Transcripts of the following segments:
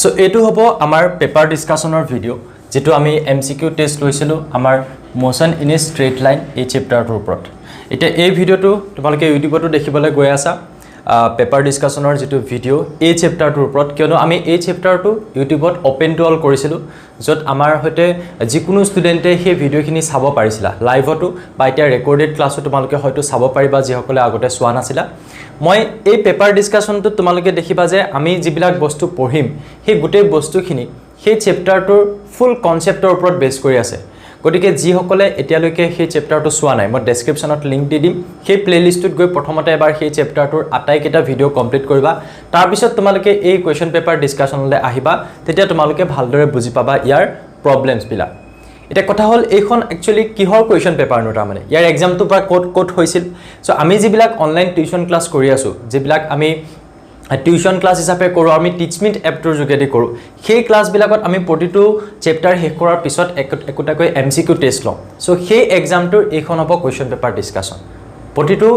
So এটো হ'ব আমাৰ পেপাৰ ডিসকাশনৰ ভিডিও যেটো আমি এমসিকিউ টেস্ট লৈছিলো আমাৰ motion in a straight line এই চ্যাপ্টাৰটোৰ ওপৰত এটা এই ভিডিওটো তোমালোকে ইউটিউবতো দেখিবলৈ গৈ আছা পেপাৰ ডিসকাশনৰ যেটো ভিডিও এই চ্যাপ্টাৰটোৰ ওপৰত কিয়নো আমি এই চ্যাপ্টাৰটো ইউটিউবত ওপেন টু অল কৰিছিলো যত আমাৰ হতে যিকোনো ষ্টুডেন্টে সেই ভিডিওখিনি চাব পাৰিছিলা লাইভতো বা এটা ৰেকৰ্ডেড ক্লাছটো তোমালোকে হয়তো চাব পাৰিবা যিসকলে আগতে চোৱা নাছিলা মই এই পেপাৰ ডিসকাশনটো তোমালোকে দেখিবা যে আমি যিবিলাক বস্তু পঢ়িম সেই গোটেই বস্তুখিনি সেই চ্যাপ্টাৰটোৰ ফুল কনসেপ্টৰ ওপৰত বেস কৰি আছে গতিকে যিসকলে এতিয়ালৈকে সেই চ্যাপ্টাৰটো চোৱা নাই মই ডেসক্ৰিপচনত লিংক দি দিম সেই প্লেলিষ্টত গৈ প্ৰথমতে এবাৰ সেই চ্যাপ্টাৰটোৰ আটাইকেটা ভিডিও কমপ্লিট কৰিবা তাৰ পিছত তোমালোকে এই কোৱেশ্চন পেপাৰ ডিসকাশনলৈ আহিবা তেতিয়া তোমালোকে ভালদৰে বুজি পাবা ইয়াৰ প্ৰবলেমছ বিলা এটা কথা হল এইখন একচুয়ালি কিহৰ কোৱেশ্চন পেপাৰ নটা মানে ইয়াৰ এক্সামটো পৰা কোট হৈছিল সো আমি যিবিলাক অনলাইন টিউশন ক্লাছ কৰি আছো যিবিলাক আমি টিউশন ক্লাছ হিচাপে কৰো আমি টিচমিট এপটোৰ যোগেদি কৰো সেই ক্লাছ বিলাকত আমি প্ৰতিটো চ্যাপ্টাৰ শেষ কৰাৰ পিছত একোটাকৈ এমসিকিউ টেস্ট লওঁ সো সেই এক্সামটোৰ এইখন হ'ব কোৱেশ্চন পেপাৰ ডিসকাশন প্ৰতিটো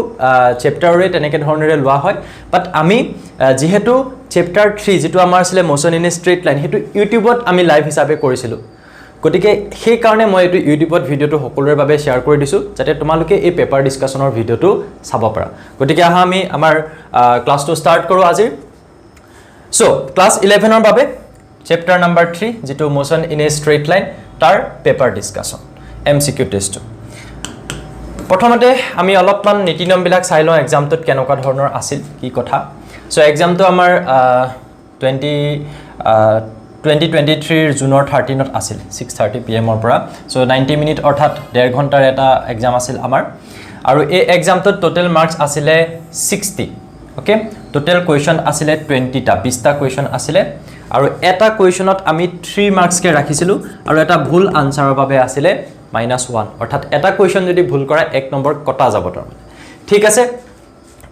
চ্যাপ্টাৰৰে তেনেকে ধৰণৰে লোৱা হয় বাট আমি যেহেতু চ্যাপ্টাৰ 3 যেটো আমাৰ আছিল motion in a straight line হেতু ইউটিউবত আমি লাইভ হিচাপে কৰিছিলো গতিকে সেই কাৰণে মই এটো ইউটিউবত ভিডিওটো সকলোৰে বাবে শেয়াৰ কৰি দিছো যাতে তোমালোকে এই পেপাৰ ডিসকাশনৰ ভিডিওটো চাব পাৰা গতিকে আহা আমি আমাৰ ক্লাছটো স্টাৰ্ট কৰো আজি সো ক্লাছ 11 ৰ বাবে চ্যাপ্টাৰ নম্বৰ 3 যেটো motion in a straight line তাৰ পেপাৰ ডিসকাশন এমসিকিউ টেস্ট প্ৰথমতে আমি অলপমান নীতি নিয়ম বিলাক চাই লওঁ এক্সামটোত কেনেকুৱা ধৰণৰ আছিল কি কথা সো এক্সামটো আমাৰ 2023 জুনৰ 13ত আছিল 6:30 PM ৰ পৰা সো 90 মিনিট অৰ্থাৎ 1.5 ঘণ্টাৰ এটা এক্সাম আছিল আমাৰ আৰু এই এক্সামটোত টোটাল মাৰ্কস আছিল 60 ওকে টোটাল কোৱেশ্চন আছিল 20টা 20টা কোৱেশ্চন আছিল আৰু এটা কোৱেশ্চনত আমি 3 মাৰ্কস কে ৰাখিছিলো আৰু এটা ভুল আনসাৰৰ বাবে আছিল -1 অৰ্থাৎ এটা কোৱেশ্চন যদি ভুল কৰা 1 নম্বৰ কটা যাব তাৰ মানে ঠিক আছে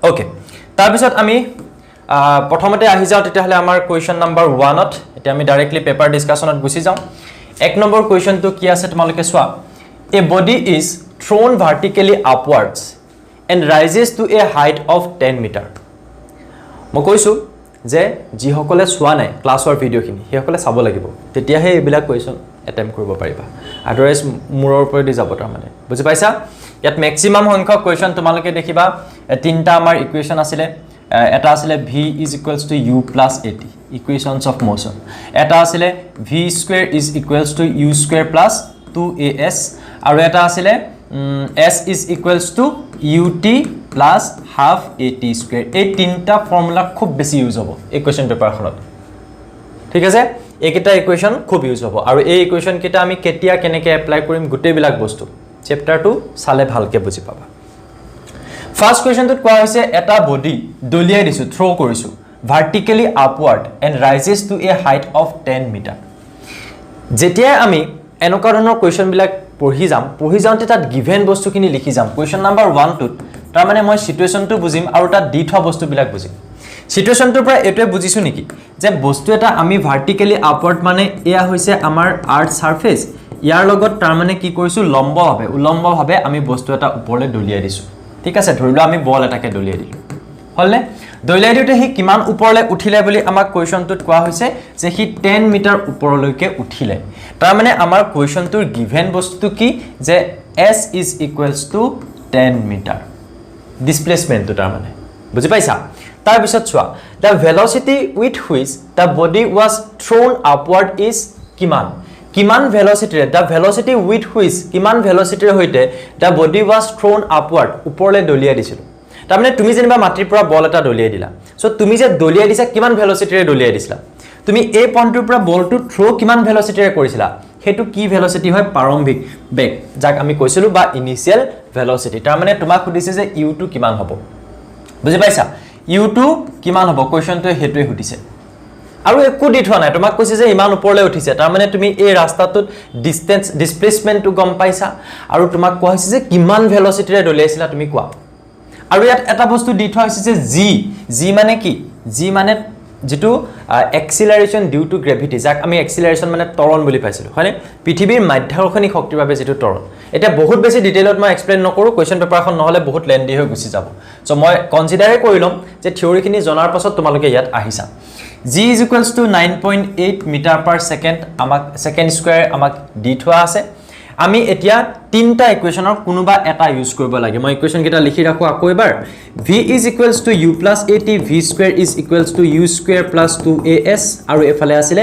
ওকে তাৰ পিছত আমি প্ৰথমতে আহি যাও তেতিয়া হলে আমাৰ কোৱেশ্চন নম্বৰ 1ত এতিয়া আমি ডাইৰেক্টলি পেপাৰ ডিসকাশনত গুছি যাও 1 নম্বৰ কোৱেশ্চনটো কি আছে তোমালোকে চোৱা a body is thrown vertically upwards and rises to a height of 10 metre মই কৈছো যে যিসকলে চোৱা নাই ক্লাছৰ ভিডিওখিনি সেইসকলে চাব লাগিব তেতিয়াহে এইবিলাক কোৱেশ্চন এটেম্প কৰিব পাৰিবা আদাৰৱাইজ মূৰৰ ওপৰেদি যাব তাৰ মানে বুজি পাইছা ইয়াত ম্যাক্সিমাম সংখ্যক কোৱেশ্চন তোমালোকে দেখিবা তিনটা আমাৰ ইকুৱেশ্যন আছিল এটা আছিল v is equals to u plus at equations of motion এটা আছিল v square is equals to u square plus 2as আৰু এটা আছিল s is equals to ut plus half at square এই তিনটা ফৰ্মুলা খুব বেছি ইউজ হ'ব এই কোৱেশ্চন পেপাৰখনত ঠিক আছে এইকেইটা ইকুৱেশ্যন খুব ইউজ হ'ব আৰু এই ইকুৱেশ্যন কেইটা আমি কেতিয়া কেনেকৈ এপ্লাই কৰিম গোটেইবিলাক বস্তু চ্যাপ্টাৰটো চালে ভালকে বুজি পাবা ফাৰ্স্ট কোৱেশ্চনটোত কোৱা হৈছে এটা বডি দলিয়াই দিছো থ্ৰো কৰিছো vertically upward and rises to a height of 10 metre যেতিয়া আমি এনেকুৱা ধৰণৰ কোৱেশ্চন বিলাক পঢ়ি যাওঁতে তাত গিভেন বস্তুখিনি লিখি যাম কোৱেশ্চন নম্বৰ 1 টোত তাৰ মানে মই সিচুৱেশনটো বুজিম আৰু তাত দি থোৱা বস্তুবিলাক বুজিম সিচুৱেশনটোৰ পৰা এটোৱে বুজিছো নেকি যে বস্তু এটা আমি ভাৰ্টিকেলি আপৱাৰ্ড মানে এয়া হৈছে আমাৰ আৰ্থ সাৰফেস ইয়াৰ লগত তাৰ মানে কি কৰিছো উলম্বভাৱে আমি বস্তু এটা ওপৰলৈ দলিয়াই দিছো ঠিক আছে ধৰিলো আমি বল এটাকে দলিয়াই দিলো হলনে দলিয়াই দিওতে হি কিমান ওপৰলৈ উঠিলে বুলি আমাক কোৱেশ্চনটোত কোৱা হৈছে যে হি 10 মিটাৰ ওপৰলৈকে উঠিলে তাৰ মানে আমাৰ কোৱেশ্চনটোৰ গিভেন বস্তুটো কি যে s is equals to 10 metre ডিসপ্লেসমেন্টটো তাৰ মানে বুজি পাইছা তাৰ পিছত চোৱা the velocity with which the body was thrown upward is কিমান velocity the velocity with which কিমান velocity হৈতে the body was thrown upward ওপৰলৈ দলিয়াই দিছিল তাৰ মানে তুমি যেনিবা মাটিৰ পৰা বল এটা দলিয়াই দিলা সো তুমি যে দলিয়াই দিছা কিমান velocity ৰে দলিয়াই দিছিলা তুমি এই পইণ্টৰ পৰা বলটো থ্ৰো কিমান velocity ৰে কৰিছিলা হেতু কি velocity হয় প্ৰাৰম্ভিক বেগ যাক আমি কৈছিলো বা ইনিশিয়াল velocity তাৰ মানে তোমাক খুদিছে যে u2 কিমান হ'ব বুজি পাইছা u2 কিমান হ'ব কোৱেশ্চনটো হেতুৱে সুধিছে আৰু একো দি থোৱা নাই তোমাক কৈছে যে ইমান ওপৰলৈ উঠিছে তাৰ মানে তুমি এই ৰাস্তাটোত ডিসটেন্স ডিসপ্লেসমেন্টটো গম পাইছা আৰু তোমাক কোৱা হৈছে যে কিমান velocity ৰে দলিয়াইছিলা তুমি কোৱা আৰু ইয়াত এটা বস্তু দি থোৱা হৈছে যে g মানে কি g মানে যেটো এক্সিলাৰেশন ডিউ টু গ্ৰেভিটি যাক আমি এক্সিলাৰেশন মানে ত্বৰণ বুলি পাইছিলো হয়নে পৃথিৱীৰ মাধ্যাকৰ্ষণিক শক্তিৰ বাবে যেটো ত্বৰণ এটা বহুত বেছি ডিটেইলত মই এক্সপ্লেইন নকৰো কোৱেশ্চন পেপাৰখন নহলে বহুত লেন্দি হৈ গুছি যাব সো মই কনসিডাৰে কৰিলম যে থিওৰিখিনি জনাৰ পাছত তোমালোকে ইয়াত আহিছা g is equals to 9.8 meter per second আমাক second square আমাক দি থোৱা আছে আমি এতিয়া তিনটা ইকুৱেচনৰ কোনোবা এটা ইউজ কৰিব লাগে মই ইকুৱেচন কেটা লিখি ৰাখো আকৌ এবাৰ v is equals to u plus at v square is equals to u square plus 2as আৰু এফালে আছিল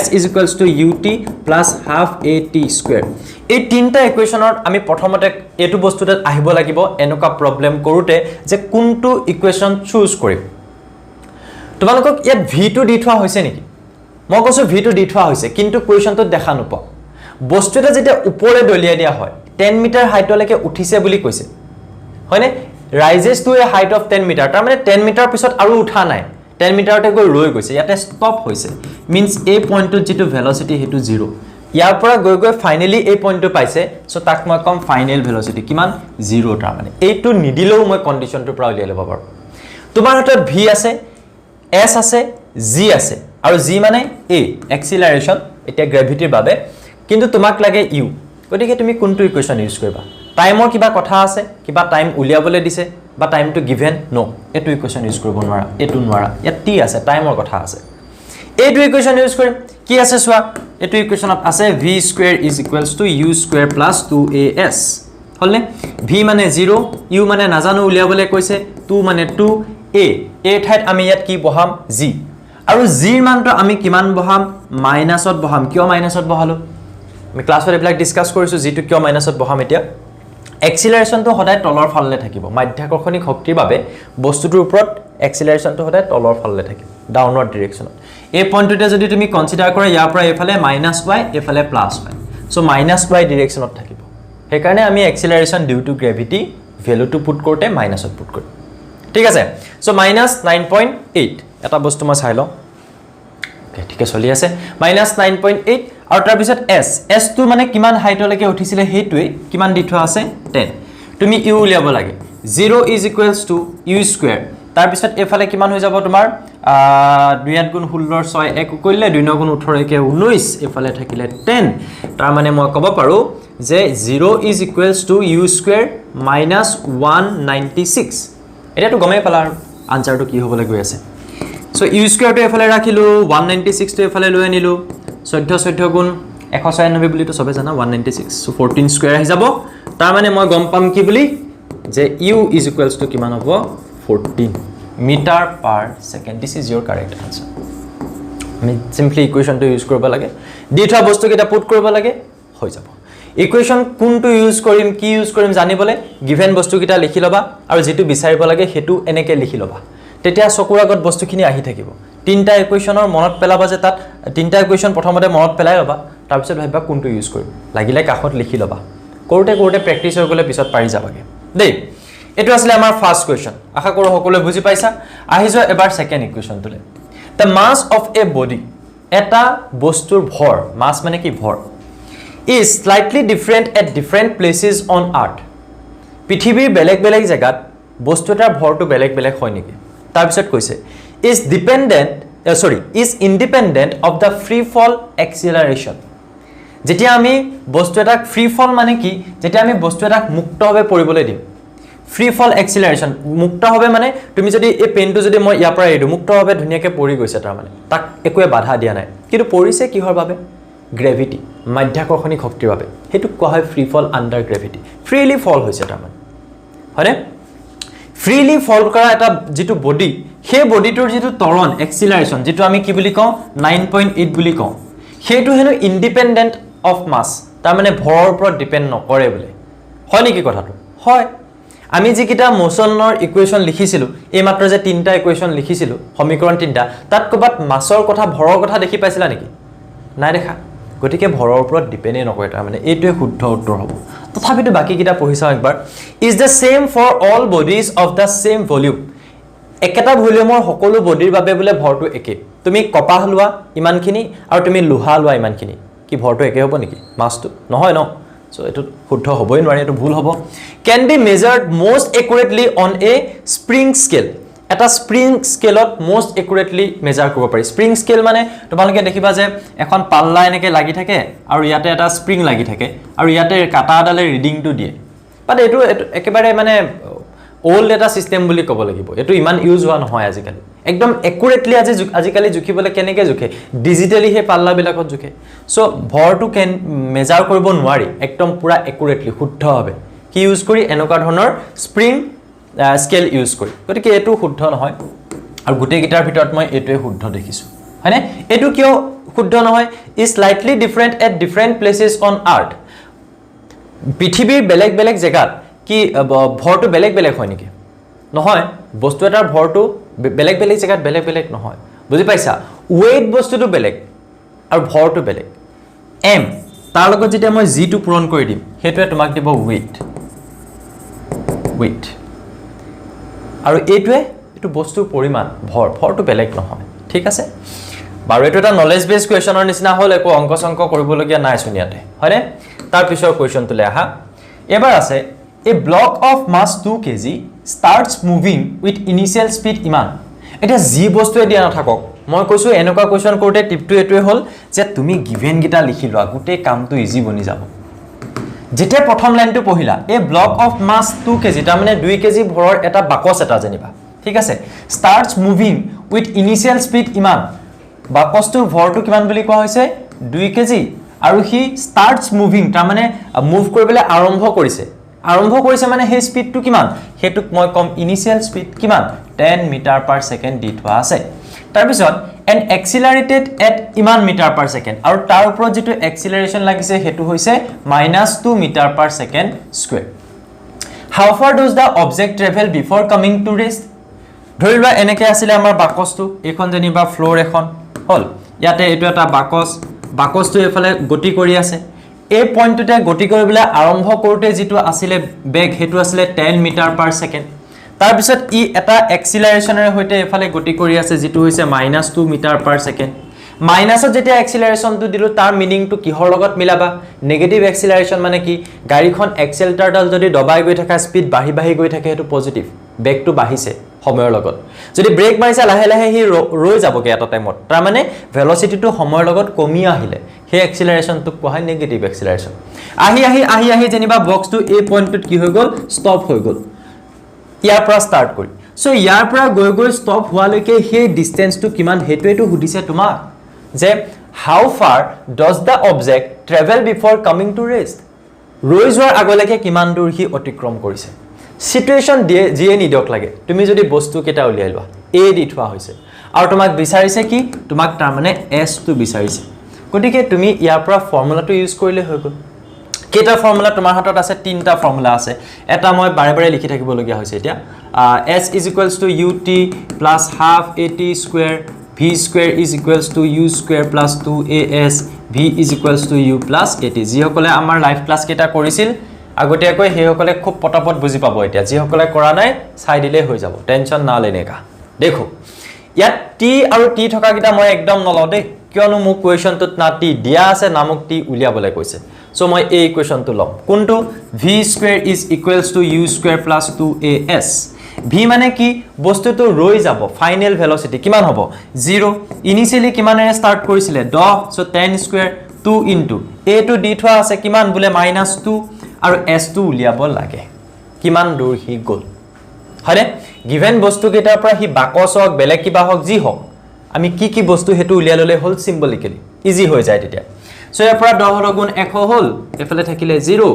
s is equals to ut plus half at square এই তিনটা ইকুৱেচনৰ আমি প্ৰথমতে এটো বস্তুতে আহিব লাগিব এনেকা প্ৰবলেম কৰোতে যে কোনটো ইকুৱেচন চুজ কৰিম তোমালোকক ইয়াত v2 দি থোৱা হৈছে নেকি মই কৈছো v2 দি থোৱা হৈছে কিন্তু কোৱেচনটো দেখা নপাও বস্তু এটা যেটা উপৰে দলিয়া দিয়া হয় 10 মিটাৰ হাইটলৈকে উঠিছে বুলি কৈছে হয়নে rises to a height of 10 metre তাৰ মানে 10 মিটাৰ পিছত আৰু উঠা নাই 10 মিটাৰতে গৈ ৰৈ গৈছে ইয়াতে ষ্টপ হৈছে মিন্স এই পইণ্টত যেটো ভেলোসিটি হেতু 0 ইয়াৰ পৰা গৈ গৈ ফাইনালি এই পইণ্টটো পাইছে সো তাক মই কম ফাইনাল ভেলোসিটি কিমান 0 তাৰ মানে এইটো নিদিলেও মই কন্ডিশনটো পৰা উলিয়াই ল'ব পাৰো তোমাৰ হাতত v আছে s আছে g আছে আৰু g মানে a এক্সিলাৰেশন এটা গ্ৰেভিটিৰ বাবে কিন্তু তোমাক লাগে u গতিকে তুমি কোনটো ইকুৱেচন ইউজ কৰিবা টাইমৰ কিবা কথা আছে কিবা টাইম উলিয়াবলৈ দিছে বা টাইমটো গিভেন নো এটো ইকুৱেচন ইউজ কৰিব নোৱাৰা এটো নোৱাৰা ইয়াত টি আছে টাইমৰ কথা আছে এইটো ইকুৱেচন ইউজ কৰিম কি আছে সোৱা এটো ইকুৱেচনত আছে v square is equals to u square plus 2as হলনে v মানে 0 u মানে নাজানো উলিয়াবলৈ কৈছে 2 মানে 2 a ঠাইত আমি ইয়াত কি বহাম g আৰু g ৰ মানটো আমি কিমান বহাম মাইনাসত বহাম কিয় মাইনাসত বহালো আমি ক্লাছত এবিলাক ডিসকাস কৰিছো যেটো কিয় মাইনাসত বহাম এতিয়া এক্সিলাৰেশনটো সদায় তলৰ ফাললে থাকিব মাধ্যাকৰ্ষণিক শক্তিৰ বাবে বস্তুটোৰ ওপৰত এক্সিলাৰেশনটো সদায় তলৰ ফাললে থাকিব ডাউনৱাৰ্ড ডাইৰেকশনত এই পইণ্টটোতে যদি তুমি কনসিডাৰ কৰা ইয়াৰ পৰা এফালে -y এফালে +y সো -y ডাইৰেকশনত থাকিব সেই কাৰণে আমি এক্সিলাৰেশন ডিউ টু গ্ৰেভিটি ভ্যালুটো পুট কৰতে মাইনাসত পুট কৰিম ঠিক আছে সো -9.8 এটা বস্তু মই চাই লওঁ ওকে ঠিক আছে চলি আছে -9.8 আৰু তাৰ পিছত s টো মানে কিমান হাইটলৈকে উঠিছিলে হেতুৱে কিমান দি থোৱা আছে 10 তুমি u উলিয়াব লাগে 0 is equals to u square তাৰ পিছত এফালে কিমান হৈ যাব তোমাৰ 2 গুণ 16 6 1 কৰিলে 2 গুণ 18 কে 19 এফালে থাকিলে 10 তাৰ মানে মই ক'ব পাৰো যে 0 is equals to u square minus 196 এটাটো গমেই পালা আনসাৰটো কি হ'বলৈ গৈ আছে সো u square টো এফালে ৰাখিলো 196 টো এফালে লৈ আনিলো 14 গুণ 196 বুলি তো সবে জানা 196 সো 14 স্কয়াৰ আহি যাব তাৰ মানে মই গম পাম কি বুলি যে u is equals to কিমান হ'ব 14 metre per second this is your correct answer আমি সিম্পলি ইকুৱেচনটো ইউজ কৰিব লাগে দি থোৱা বস্তু কেটা পুট কৰিব লাগে হৈ যাব ইকুৱেচন কোনটো ইউজ কৰিম কি ইউজ কৰিম জানিবলে গিভেন বস্তু কেটা লিখি লবা আৰু যেটো বিচাৰিব লাগে হেতু এনেকে লিখি লবা তেতিয়া চকুৰ আগত বস্তুখিনি আহি থাকিব তিনটা ইকুৱেচনৰ মনত পেলাবা যে তাত তিনটা ইকুৱেচন প্ৰথমতে মনত পেলাই লবা তাৰ পিছত ভাবিবা কোনটো ইউজ কৰিম লাগিলে কাখত লিখি লবা কৰোতে কৰোতে প্ৰেক্টিস হৈ গলে পিছত পাৰি যাবাগে দেই এটো আসলে আমাৰ ফাৰ্স্ট কোৱেচন আশা কৰো সকলোৱে বুজি পাইছা আহি যোৱা এবাৰ second ইকুৱেচনটোলে the mass of a body এটা বস্তুৰ ভৰ মাস মানে কি ভৰ is slightly different at different places on earth পৃথিৱীৰ বেলেগ বেলেগ জায়গাত বস্তু এটাৰ ভৰটো বেলেগ বেলেগ হয় নেকি তাৰ পিছত কৈছে is independent of the free fall acceleration যেতিয়া আমি বস্তু এটা ফ্ৰী ফল মানে কি যেতিয়া আমি বস্তু এটা মুক্তভাৱে পৰিবলৈ দিম ফ্ৰী ফল এক্সিলাৰেশন মুক্তভাৱে মানে তুমি যদি এই পেনটো যদি মই ইয়াৰ পৰা এৰি মুক্তভাৱে ধুনিয়াকে পৰি গৈছে তাৰ মানে তাক একোৱে বাধা দিয়া নাই কিন্তু পৰিছে কিহৰ বাবে গ্ৰেভিটি মাধ্যাকৰ্ষণিক শক্তিৰ বাবে হেতু কোৱা হয় ফ্ৰী ফল আন্ডাৰ গ্ৰেভিটি ফ্ৰীলি ফল হৈছে তাৰ মানে হয়নে ফ্ৰীলি ফল কৰা এটা যেটো বডি সেই বডিটোৰ যেটো ত্বৰণ এক্সিলাৰেশন যেটো আমি কি বুলি কওঁ 9.8 বুলি কওঁ হেতু হেনো ইন্ডিপেন্ডেন্ট অফ মাস তাৰ মানে ভৰৰ ওপৰত ডিপেন্ড নকৰে বলে হয় নেকি কথাটো হয় আমি যে কিটা মোশনৰ ইকুৱেচন লিখিছিলো এই মাত্ৰ যে তিনটা ইকুৱেচন লিখিছিলো সমীকৰণ তিনটা তাত কবাত মাছৰ কথা ভৰৰ কথা দেখি পাইছিলা নেকি নাই দেখা গতিকে ভৰৰ ওপৰত ডিপেন্ড নকৰে তাৰ মানে এইটোৱে শুদ্ধ উত্তৰ হ'ব তথাপিতো বাকি কিটা পঢ়িছা একবাৰ is the same for all bodies of the same volume একেটা ভলিউমৰ সকলো বডিৰ বাবে বলে ভৰটো একে তুমি কপাহ লোৱা ইমানখিনি আৰু তুমি লোহা লোৱা ইমানখিনি কি ভৰটো একে হ'ব নেকি মাছটো নহয় ন সো এটো শুদ্ধ হ'বই নোৱাৰে এটো ভুল হ'ব can be measured most accurately on a spring scale এটা স্প্ৰিং স্কেলত most accurately মেজাৰ কৰিব পাৰি স্প্ৰিং স্কেল মানে তোমালোকে দেখিবা যে এখন পাল্লা এনেকে লাগি থাকে আৰু ইয়াতে এটা স্প্ৰিং লাগি থাকে আৰু ইয়াতে কাটাডালে ৰিডিংটো দিয়ে বাট এটো একেবাৰে মানে ওল্ড এটা সিস্টেম বুলি ক'ব লাগিব এটো ইমান ইউজ হোৱা নহয় আজিকালি একদম একুৰেটলি আজিকালি জুখিবলৈ কেনেকৈ জুখে ডিজিটেলি হে পাল্লাবিলাকত জুখে সো ভৰটো কেন মেজাৰ কৰিব নোৱাৰি একদম পুৰা একুৰেটলি শুদ্ধভাৱে কি ইউজ কৰি এনেকুৱা ধৰণৰ স্প্ৰিং স্কেল ইউজ কৰি গতিকে এটো শুদ্ধ নহয় আৰু গুটেই গিটাৰ ভিতৰত মই এটোৱে শুদ্ধ দেখিছো হয়নে এটো কিয় শুদ্ধ নহয় is slightly different at different places on earth পৃথিৱীৰ বেলেগ বেলেগ জেগাত কি ভৰটো বেলেগ বেলেগ হয় নেকি নহয় বস্তু এটাৰ ভৰটো বেলেগ বেলেগ জেগাত বেলেগ বেলেগ নহয় বুজি পাইছা ওয়েট বস্তুটো বেলেগ আৰু ভৰটো বেলেগ এম তাৰ লগত যেতিয়া মই জি টো পূৰণ কৰি দিম হেতুৱে তোমাক দিব ওয়েট আৰু এটোৱে এটো বস্তুৰ পৰিমাণ ভৰটো বেলেগ নহয় ঠিক আছে বাৰু এটো এটা নলেজ বেস কোৱেশ্চনৰ নিচিনা হল একো অংক সংক কৰিবলগীয়া নাই শুনিয়াতে হয়নে তাৰ পিছৰ কোৱেশ্চনটোলে আহা এবাৰ আছে a block of mass 2 kg starts moving with initial speed ইমান এটা জি বস্তুৱে দিয়া নাথাকক মই কৈছো এনেকুৱা কোৱেশ্চন কৰোতে টিপটো এটোৱে হল যে তুমি গিভেন গিটা লিখি লোৱা গুটেই কামটো ইজি বনি যাব যেতিয়া প্ৰথম লাইনটো পঢ়িলা a block of mass 2 kg তাৰ মানে 2 kg ভৰৰ এটা বাকচ এটা জানিবা ঠিক আছে starts moving with initial speed ইমান বাকচটোৰ ভৰটো কিমান বুলি কোৱা হৈছে 2 kg আৰু হি starts moving তাৰ মানে মুভ কৰিবলৈ আৰম্ভ কৰিছে মানে হে স্পিডটো কিমান হেতুক মই কম ইনিশিয়াল স্পিড কিমান 10 মিটাৰ পাৰ সেকেন্ড দি থোৱা আছে তাৰ পিছত এন এক্সিলাৰেটেড এট ইমান মিটাৰ পাৰ সেকেন্ড আৰু তাৰ ওপৰত যেটো এক্সিলাৰেশন লাগিছে হেতু হৈছে -2 metre per second square how far does the object travel before coming to rest ধৰিবা এনেকৈ আছিল আমাৰ বাকচটো এখন যেনিবা ফ্লোৰ এখন হল ইয়াতে এটো এটা বাকচটো এফালে গতি কৰি আছে এই পইণ্টটোতে গতি কৰিবলৈ আৰম্ভ কৰোতে যেটো আছিল বেগ হেতু আছিল 10 মিটাৰ পাৰ সেকেন্ড তাৰ পিছত ই এটা এক্সিলাৰেশনৰ হৈতে এফালে গতি কৰি আছে যেটো হৈছে -2 মিটাৰ পাৰ সেকেন্ড মাইনাসত যেতিয়া এক্সিলাৰেশনটো দিলো তাৰ মিনিংটো কিহৰ লগত মিলাবা নেগেটিভ এক্সিলাৰেশন মানে কি গাড়ীখন এক্সেলটাৰডাল যদি দবাই গৈ থকা স্পিড বাঢ়ি গৈ থাকে হেতু পজিটিভ বেগটো বাঢ়িছে সময়ৰ লগত যদি ব্ৰেক মাৰিছে লাহে লাহে হি ৰৈ যাবগে এটা টাইমত তাৰ মানে ভেলোসিটিটো সময়ৰ লগত কমি আহিলে হে এক্সিলাৰেশনটো কোৱা হয় নেগেটিভ এক্সিলাৰেশন আহি যেনিবা বক্সটো এই পইণ্টত কি হৈ গল ষ্টপ হৈ গল ইয়াৰ পৰা ষ্টাৰ্ট কৰি সো ইয়াৰ পৰা গৈ ষ্টপ হোৱালৈকে হে ডিসটেন্সটো কিমান হেতুৱেটো সুধিছে তোমাক যে how far does the object travel before coming to rest ৰৈ যোৱাৰ আগলৈকে কিমান দূৰ হি অতিক্ৰম কৰিছে সিচুৱেশন জিয়ে নিদক লাগে তুমি যদি বস্তু কেটা উলিয়াই লোৱা এ দি থোৱা হৈছে আৰু তোমাক বিচাৰিছে কি তোমাক তাৰ মানে এস টো বিচাৰিছে গতিকে তুমি ইয়াৰ পৰা ফৰ্মুলাটো ইউজ কৰিলে হৈ গল কেটা ফৰ্মুলা তোমাৰ হাতত আছে তিনটা ফৰ্মুলা আছে এটা মই বাৰে লিখি থাকিব লগিয়া হৈছে এতিয়া s = ut plus half at square v square is equals to u square plus 2as v is equals to u plus at যি সকলে আমাৰ লাইভ ক্লাস কেটা কৰিছিল আগতিয়াকৈ হে সকলে খুব পটাপট বুজি পাব এতিয়া যি সকলে কৰা নাই চাই দিলে হৈ যাব টেনচন না লেনেকা দেখো ইয়াত টি আৰু টি থকা কিটা মই একদম নলও দে কিয়নো মোক কোৱেশ্চনটোত না টি দিয়া আছে না মোক টি উলিয়াবলে কৈছে সো মই এই কোৱেশ্চনটো লম কোনটো v square is equals to u square plus 2as v মানে কি বস্তুটো ৰৈ যাব ফাইনাল ভেলোসিটি কিমান হ'ব 0 ইনিশিয়ালি কিমানেৰে স্টাৰ্ট কৰিছিলে 10 সো 10 স্কয়াৰ 2 ইনটু a টো দি থোৱা আছে কিমান বুলে -2 আৰু s টো উলিয়াব লাগে কিমান দূৰ হি গল হৰে গিভেন বস্তু কেটাৰ পৰা হি বাকচ হক বেলেগ কিবা হক যি হক আমি কি বস্তু হেতু উলিয়া ললে হল সিম্বলিক্যালি ইজি হৈ যায় তেতিয়া সো ইয়াৰ পৰা 10 গুণ 100 হল এফালে থাকিলে 0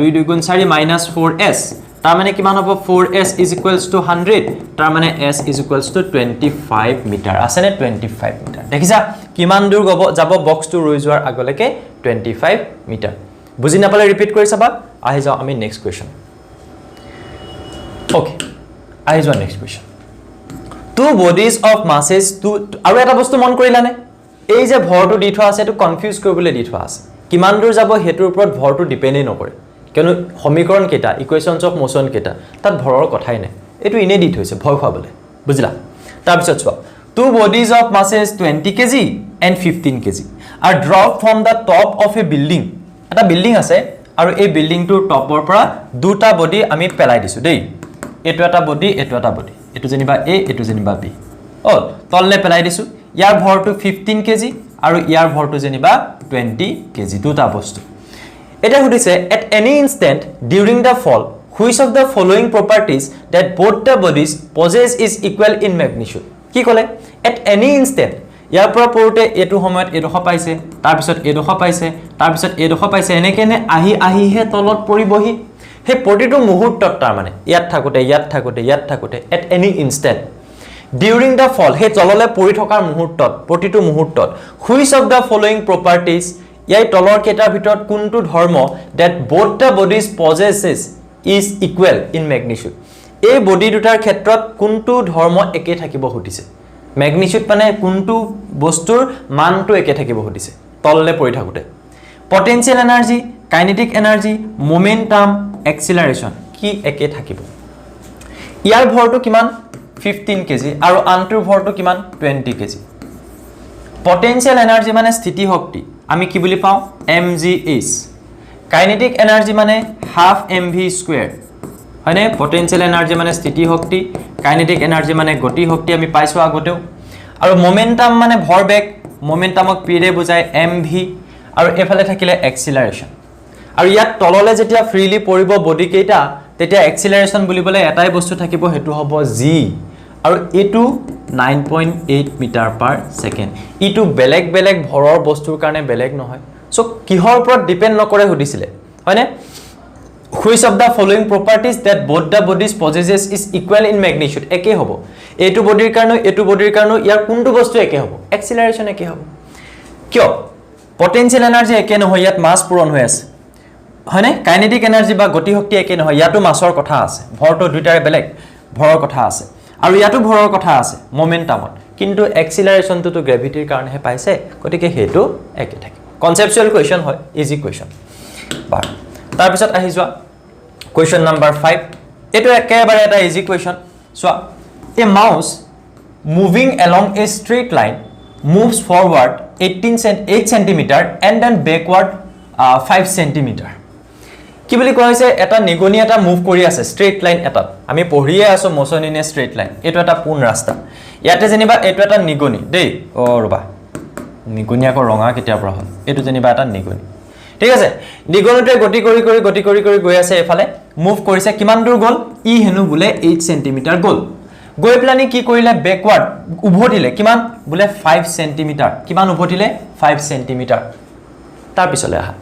2 গুণ 4 -4s তাৰ মানে কিমান হ'ব 4s is equals to 100 তাৰ মানে s is equals to 25 metre আছে নে 25 মিটাৰ দেখিছা কিমান দূৰ যাব বক্সটো ৰৈ যোৱাৰ আগলৈকে 25 মিটাৰ বুজি নাপালে ৰিপিট কৰি চাবা আহি যাও আমি নেক্সট কোৱেশ্চন ওকে আহি যাও next question two bodies of masses two আৰু এটা বস্তু মন কৰিলানে এই যে ভৰটো দি থোৱা আছে এটো কনফিউজ কৰিবলৈ দি থোৱা আছে কিমান দূৰ যাব হেতুৰ ওপৰত ভৰটো ডিপেন্ড নকৰে কিয়নো সমীকৰণ কেটা ইকুৱেশনছ অফ মোশন কেটা তাত ভৰৰ কথাই নাই এটো ইনে দি থৈছে ভয় খাবলে বুজিলা তাৰ পিছত চোৱা two bodies of masses 20 kg and 15 kg are dropped from the top of a building এটা বিল্ডিং আছে আৰু এই বিল্ডিংটোৰ টপৰ পৰা দুটা বডি আমি পেলাই দিছো দেই এটো এটা বডি এটো যেনিবা a এটো যেনিবা b অল তললে পেলাই দিছো ইয়াৰ ভৰটো 15 kg আৰু ইয়াৰ ভৰটো যেনিবা 20 kg দুটা বস্তু এটা সুধিছে at any instant during the fall which of the following properties that both the bodies possess is equal in magnitude কি ক'লে at any instant ইয়াৰ পৰা পৰতে এটো সময়ত এডোখ পাইছে তাৰ পিছত এডোখ পাইছে তাৰ পিছত এডোখ পাইছে এনেকেনে আহি হে তলত পৰিবহি হে প্ৰতিটো মুহূৰ্তত তাৰ মানে ইয়াত থাকোতে at any instant during the fall হে তললে পৰি থকাৰ মুহূৰ্তত প্ৰতিটো মুহূৰ্তত which of the following properties ইয়াই তলৰ কেইটাৰ ভিতৰত কোনটো ধৰ্ম that both the bodies possesses is equal in magnitude এই বডি দুটাৰ ক্ষেত্ৰত কোনটো ধৰ্ম একে থাকিব হতিছে magnitude মানে কোনটো বস্তুৰ মানটো একে থাকিব হতিছে তললে পৰি থাকোতে potential energy kinetic energy momentum acceleration কি একে থাকিব ইয়াৰ ভৰটো কিমান 15 কেজি আৰু আনটোৰ ভৰটো কিমান 20 কেজি potential energy মানে স্থিতি শক্তি আমি কি বুলি পাও mgh kinetic energy মানে half mv square হয়নে potential energy মানে স্থিতি শক্তি kinetic energy মানে গতি শক্তি আমি পাইছো আগতেও আৰু momentum মানে ভৰবেগ momentumক p ৰে বুজায় mv আৰু এফালে থাকিলে acceleration আৰু ইয়াত তললে যেতিয়া ফ্ৰীলি পৰিব বডি কেইটা তেতিয়া acceleration বুলিবলে এটাই বস্তু থাকিব হেতু হ'ব g আৰু এটো 9.8 মিটাৰ পাৰ সেকেন্ড ইটো বেলেগ বেলেগ ভৰৰ বস্তুৰ কাৰণে বেলেগ নহয় সো কিহৰ ওপৰত ডিপেন্ড নকৰে হদিছিলে হয়নে which of the following properties that both the bodies possesses is equal in magnitude একে হ'ব এটো বডিৰ কাৰণে ইয়াৰ কোনটো বস্তু একে হ'ব acceleration একে হ'ব কিয় potential energy একে নহয় ইয়াত মাস পূৰণ হৈ আছে হয়নে kinetic energy বা গতি শক্তি একে নহয় ইয়াতো মাসৰ কথা আছে ভৰটো দুইটাৰে বেলেগ ভৰৰ কথা আছে আৰু ইয়াতো ভৰৰ কথা আছে মোমেন্টামত কিন্তু এক্সিলাৰেশনটো তো গ্ৰেভিটিৰ কাৰণে হে পাইছে গতিকে হেতু একে থাকে কনসেপচুৱেল কোৱেশ্চন হয় ইজি কোৱেশ্চন বাৰ তাৰ পিছত আহি যোৱা কোৱেশ্চন নম্বৰ 5 এটো একেবাৰে এটা easy question so A mouse moving along a straight line moves forward 8 cm and then backward 5 cm কি বুলি কোৱা হৈছে এটা নিগনি এটা মুভ কৰি আছে স্ট্ৰেইট লাইন এটা আমি পঢ়িয়ে আছো motion in a straight line এটো এটা পোন ৰাস্তা ইয়াতে যেনিবা এটো এটা নিগনি দেই ও ৰবা নিগনিয়াক ৰঙা কেতিয়া পৰা হল এটো যেনিবা এটা নিগনি ঠিক আছে নিগনিতে গতি কৰি গৈ আছে এফালে মুভ কৰিছে কিমান দূৰ গল ই হেনু বুলে 8 cm গল গৈ প্লানি কি কৰিলে ব্যাকওয়াৰ্ড উভতিলে কিমান বুলে 5 cm কিমান উভতিলে 5 cm তাৰ পিছলে আহা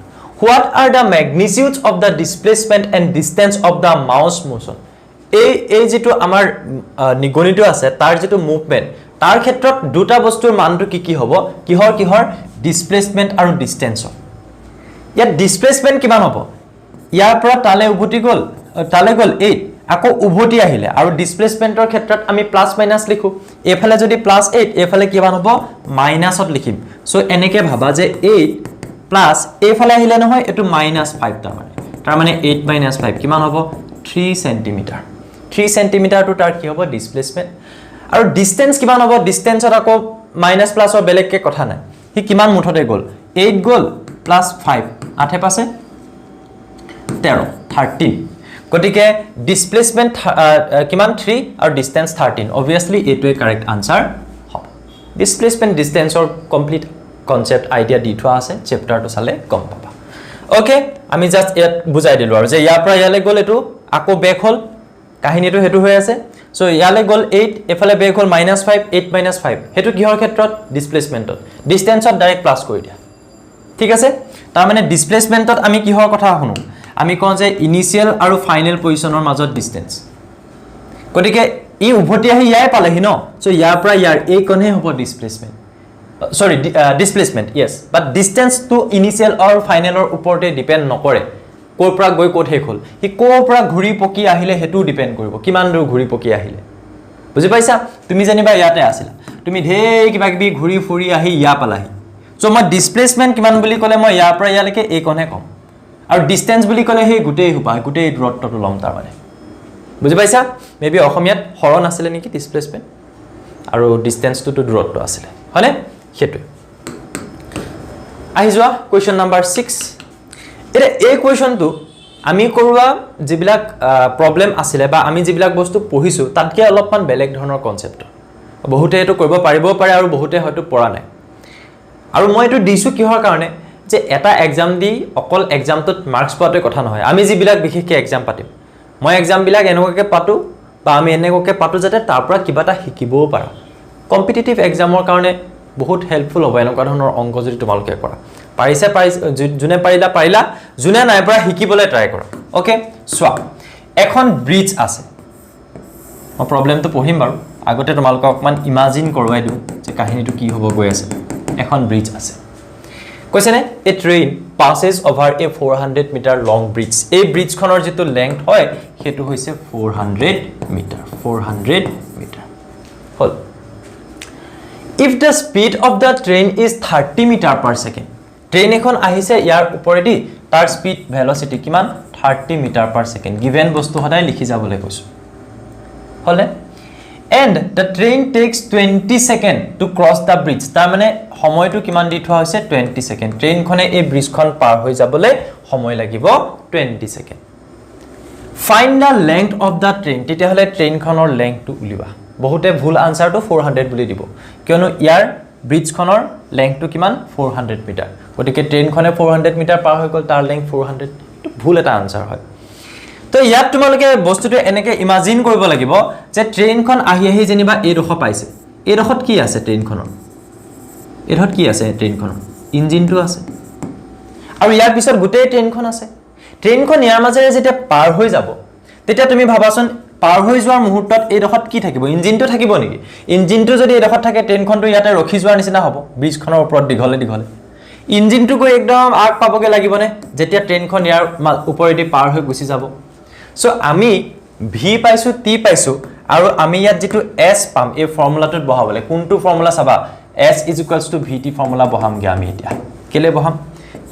What are the magnitudes of the displacement and distance of the mouse motion? এই যেটো আমাৰ নিগনিটো আছে তাৰ যেটো মুভমেন্ট তাৰ ক্ষেত্ৰত দুটা বস্তুৰ মানটো কি হ'ব কিহৰ ডিসপ্লেসমেন্ট আৰু ডিসটেন্স ইয়াত ডিসপ্লেসমেন্ট কিমান হ'ব ইয়াৰ পৰা তালে উভতি গল 8 আকৌ উভতি আহিলে আৰু ডিসপ্লেসমেন্টৰ ক্ষেত্ৰত আমি প্লাস মাইনাস লিখো এফালে যদি +8 এফালে কিমান হ'ব মাইনাসত লিখিম সো এনেকে ভাবা যে 8 প্লাস এফালে আহিলে নহয় এটো -5 তাৰ মানে 8 - 5 কিমান হ'ব 3 cm 3 cm টু তাৰ কি হ'ব ডিসপ্লেসমেন্ট আৰু ডিসটেন্স কিমান হ'ব ডিসটেন্সত আকৌ মাইনাস প্লাসৰ বেলেগকে কথা নাই হি কিমান মুঠতে গল 8 গল +5 8 পাছে 13 গটিকে ডিসপ্লেসমেন্ট কিমান 3 আৰু ডিসটেন্স 13 obviously এটোই কাৰেক্ট আনসাৰ হ'ব ডিসপ্লেসমেন্ট ডিসটেন্সৰ কমপ্লিট কনসেপ্ট আইডিয়া দি থোৱা আছে চ্যাপ্টাৰটো চালে গম পাবা ওকে আমি জাস্ট ইয়াত বুজাই দিলো আৰু যে ইয়াৰ পৰা ইয়ালে গল এটো আকৌ বেক হল কাহিনীটো হেতু হৈ আছে সো ইয়ালে গল 8 এফালে বেক হল -5 8 - 5 হেতু কিহৰ ক্ষেত্ৰত ডিসপ্লেসমেন্টত ডিসটেন্সত ডাইৰেক্ট প্লাস কৰি দিয়া ঠিক আছে তাৰ মানে ডিসপ্লেসমেন্টত আমি কিহৰ কথা শুনো আমি কওঁ যে ইনিশিয়াল আৰু ফাইনাল পজিশনৰ মাজত ডিসটেন্স গতিকে ই উভতি আহি ইয়াই পালেহি ন সো ইয়াৰ পৰা ইয়াৰ এই কোণে হ'ব displacement sorry displacement yes but distance to initial or final or উপৰতে ডিপেন্ড নকৰে কোৰ পৰা গৈ কোত হেক হল হি কোৰ পৰা ঘুৰি পকি আহিলে হেতু ডিপেন্ড কৰিব কিমান দূৰ ঘুৰি পকি আহিলে বুজি পাইছা তুমি জানিবা ইয়াতে আছিল তুমি ধেই কিবা কিবি ঘুৰি ফুৰি আহি ইয়া পালাহি সো মই ডিসপ্লেসমেন্ট কিমান বুলি কলে মই ইয়াৰ পৰা ইয়ালৈকে এই কোণে কম আৰু ডিসটেন্স বুলি কলে হে গুটেই হুপা গুটেই দূৰত্বটো লম তাৰ মানে বুজি পাইছা মেবি অসমীয়াত হৰণ আছিল নেকি ডিসপ্লেসমেন্ট আৰু ডিসটেন্সটো তো দূৰত্ব আছিল হয়নে হেতু আহি যোৱা কোৱেশ্চন নম্বৰ 6 এৰে এই কোৱেশ্চনটো আমি কৰোৱা যিবিলাক প্ৰবলেম আছিল বা আমি যিবিলাক বস্তু পঢ়িছো তাতকে অলপমান বেলেগ ধৰণৰ কনসেপ্ট বহুতে এটো কৰিব পাৰিবও পাৰে আৰু বহুতে হয়তো পৰা নাই আৰু মই এটো দিছো কিহৰ কাৰণে যে এটা এক্সাম দি অকল এক্সামটোত মাৰ্কস পোৱাটো কথা নহয় আমি যিবিলাক বিশেষকৈ এক্সাম পাতিম মই এক্সাম বিলাক এনেকুৱাকে পাতো বা আমি এনেকুৱাকে পাতো যাতে তাৰ পৰা কিবা এটা শিকিবও পাৰা কম্পিটিটিভ এক্সামৰ কাৰণে বহুত হেল্পফুল হ'ব এনেকুৱা ধৰণৰ অংক যদি তোমালোকে কৰা পাৰিছে যোনে পাৰিলা যোনে নাই পৰা শিকিবলৈ ট্ৰাই কৰা ওকে সোৱা এখন ব্ৰিজ আছে মই প্ৰবলেমটো পঢ়িম বাৰু আগতে তোমালোকক অকমান ইমাজিন কৰোৱাই দিওঁ যে কাহিনীটো কি হ'ব গৈ আছে এখন ব্ৰিজ আছে কৈছে নে এ train passes over a 400 meter long bridge এই ব্ৰিজখনৰ যেটো লেংথ হয় হেতু হৈছে 400 মিটাৰ হল if the speed of the train is 30 meter per second train এখন আহিছে ইয়াৰ ওপৰেদি তাৰ স্পীড ভেলোসিটি কিমান 30 মিটাৰ per second given বস্তু সদায় লিখি যাবলৈ কৈছো হলে and the train takes 20 seconds to cross the bridge তাৰ মানে সময়টো কিমান দি থোৱা হৈছে 20 সেকেন্ড ট্ৰেইনখনে এই ব্ৰিজখন পাৰ হৈ যাবলৈ সময় লাগিব 20 second find the length of the train তেতিয়া হলে ট্ৰেইনখনৰ লেংথটো উলিওৱা বহুতে ভুল আনসাৰটো 400 বুলি দিব কিয়নো ইয়াৰ ব্ৰিজখনৰ লেংথটো কিমান 400 মিটাৰ গতিকে ট্ৰেইনখনে 400 মিটাৰ পাৰ হৈ গল তাৰ লেংথ 400 এটো ভুল এটা আনসাৰ হয় তো ইয়াত তোমালোকে বস্তুটো এনেকে ইমাজিন কৰিব লাগিব যে ট্ৰেইনখন আহি যেনিবা এই ৰখ পাইছে এই ৰখত কি আছে ট্ৰেইনখনৰ এৰহত কি আছে ট্ৰেইনখনৰ ইঞ্জিনটো আছে আৰু ইয়াৰ পিছত গুটেই ট্ৰেইনখন আছে ট্ৰেইনখন ইয়াৰ মাজেৰে যেতিয়া পাৰ হৈ যাব তেতিয়া তুমি ভাবাচোন পাৰ হৈ যোৱাৰ মুহূৰ্তত এই ৰখত কি থাকিব ইঞ্জিনটো থাকিব নেকি ইঞ্জিনটো যদি এই ৰখত থাকে ট্ৰেইনখনটো ইয়াতে ৰখি যোৱাৰ নিচিনা হ'ব ব্ৰিজখনৰ ওপৰত দিঘলে ইঞ্জিনটো গৈ একদম আগ পাবগে লাগিবনে যেতিয়া ট্ৰেইনখন ইয়াৰ ওপৰেদি পাৰ হৈ গুচি যাব সো আমি ভি পাইছো টি পাইছো আৰু আমি ইয়াত যেটো এস পাম এই ফৰ্মুলাটোত বহাবলে কোনটো ফৰ্মুলা চাবা s = vt ফৰ্মুলা বহামগে আমি এতিয়া কেলে বহাম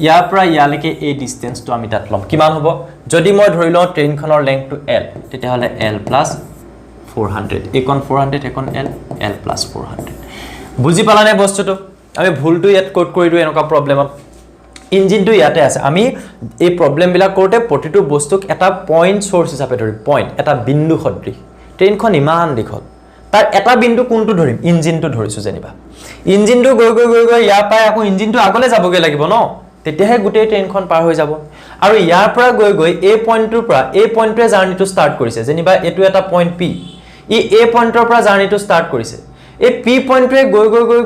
ইয়াৰ পৰা ইয়ালৈকে এই ডিসটেন্সটো আমি তাত লম কিমান হ'ব যদি মই ধৰি লও ট্ৰেইনখনৰ লেংথটো l তেতিয়া হলে l + 400 একন 400 একন l + 400 বুজি পালানে বস্তুটো আমি ভুলটো ইয়াত কোড কৰি দিও এনেকুৱা প্ৰবলেমত ইঞ্জিনটো ইয়াতে আছে আমি এই প্ৰবলেম বিলাক কৰোতে প্ৰতিটো বস্তুক এটা পইণ্ট সোৰ্স হিচাপে ধৰি পইণ্ট এটা বিন্দু সদৃশ ট্ৰেইনখন ইমান দীঘল তাৰ এটা বিন্দু কোনটো ধৰিম ইঞ্জিনটো ধৰিছো যেনিবা ইঞ্জিনটো গৈ ইয়াৰ পৰা আকৌ ইঞ্জিনটো আগলে যাবগে লাগিব ন তেতিয়াহে গুটেই ট্ৰেইনখন পাৰ হৈ যাব আৰু ইয়াৰ পৰা গৈ এই পইণ্টটোৰ পৰা এই পইণ্টটোৱে জাৰ্নিটো ষ্টাৰ্ট কৰিছে যেনিবা এটো এটা পইণ্ট পি ই এই পইণ্টৰ পৰা জাৰ্নিটো ষ্টাৰ্ট কৰিছে এই পি পইণ্টটোৱে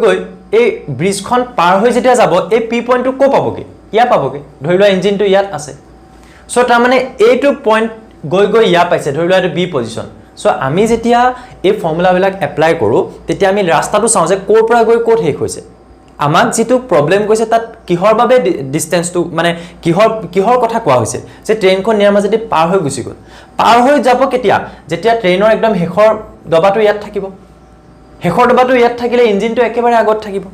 গৈ এই ব্ৰিজখন পাৰ হৈ যেতিয়া যাব এই পি পইণ্টটো কো পাবগে ইয়া পাবগে ধৰি লোৱা ইঞ্জিনটো ইয়াত আছে সো তাৰ মানে এইটো পইণ্ট গৈ ইয়া পাইছে ধৰি লোৱা এটো বি পজিশন সো আমি যেতিয়া এই ফৰ্মুলা বিলাক এপ্লাই কৰো তেতিয়া আমি ৰাস্তাটো চাও যে কোৰ পৰা গৈ কোত হেক হৈছে আমাক যেটো প্ৰবলেম কৈছে তাত কিহৰ বাবে ডিসটেন্সটো মানে কিহৰ কথা কোৱা হৈছে যে ট্ৰেইনখন নিয়াৰ মাজেদি পাৰ হৈ গুচি গল পাৰ হৈ যাব কেতিয়া যেতিয়া ট্ৰেইনৰ একদম হেখৰ দবাটো ইয়াত থাকিব হেখৰ দবাটো ইয়াত থাকিলে ইঞ্জিনটো একেবাৰে আগত থাকিব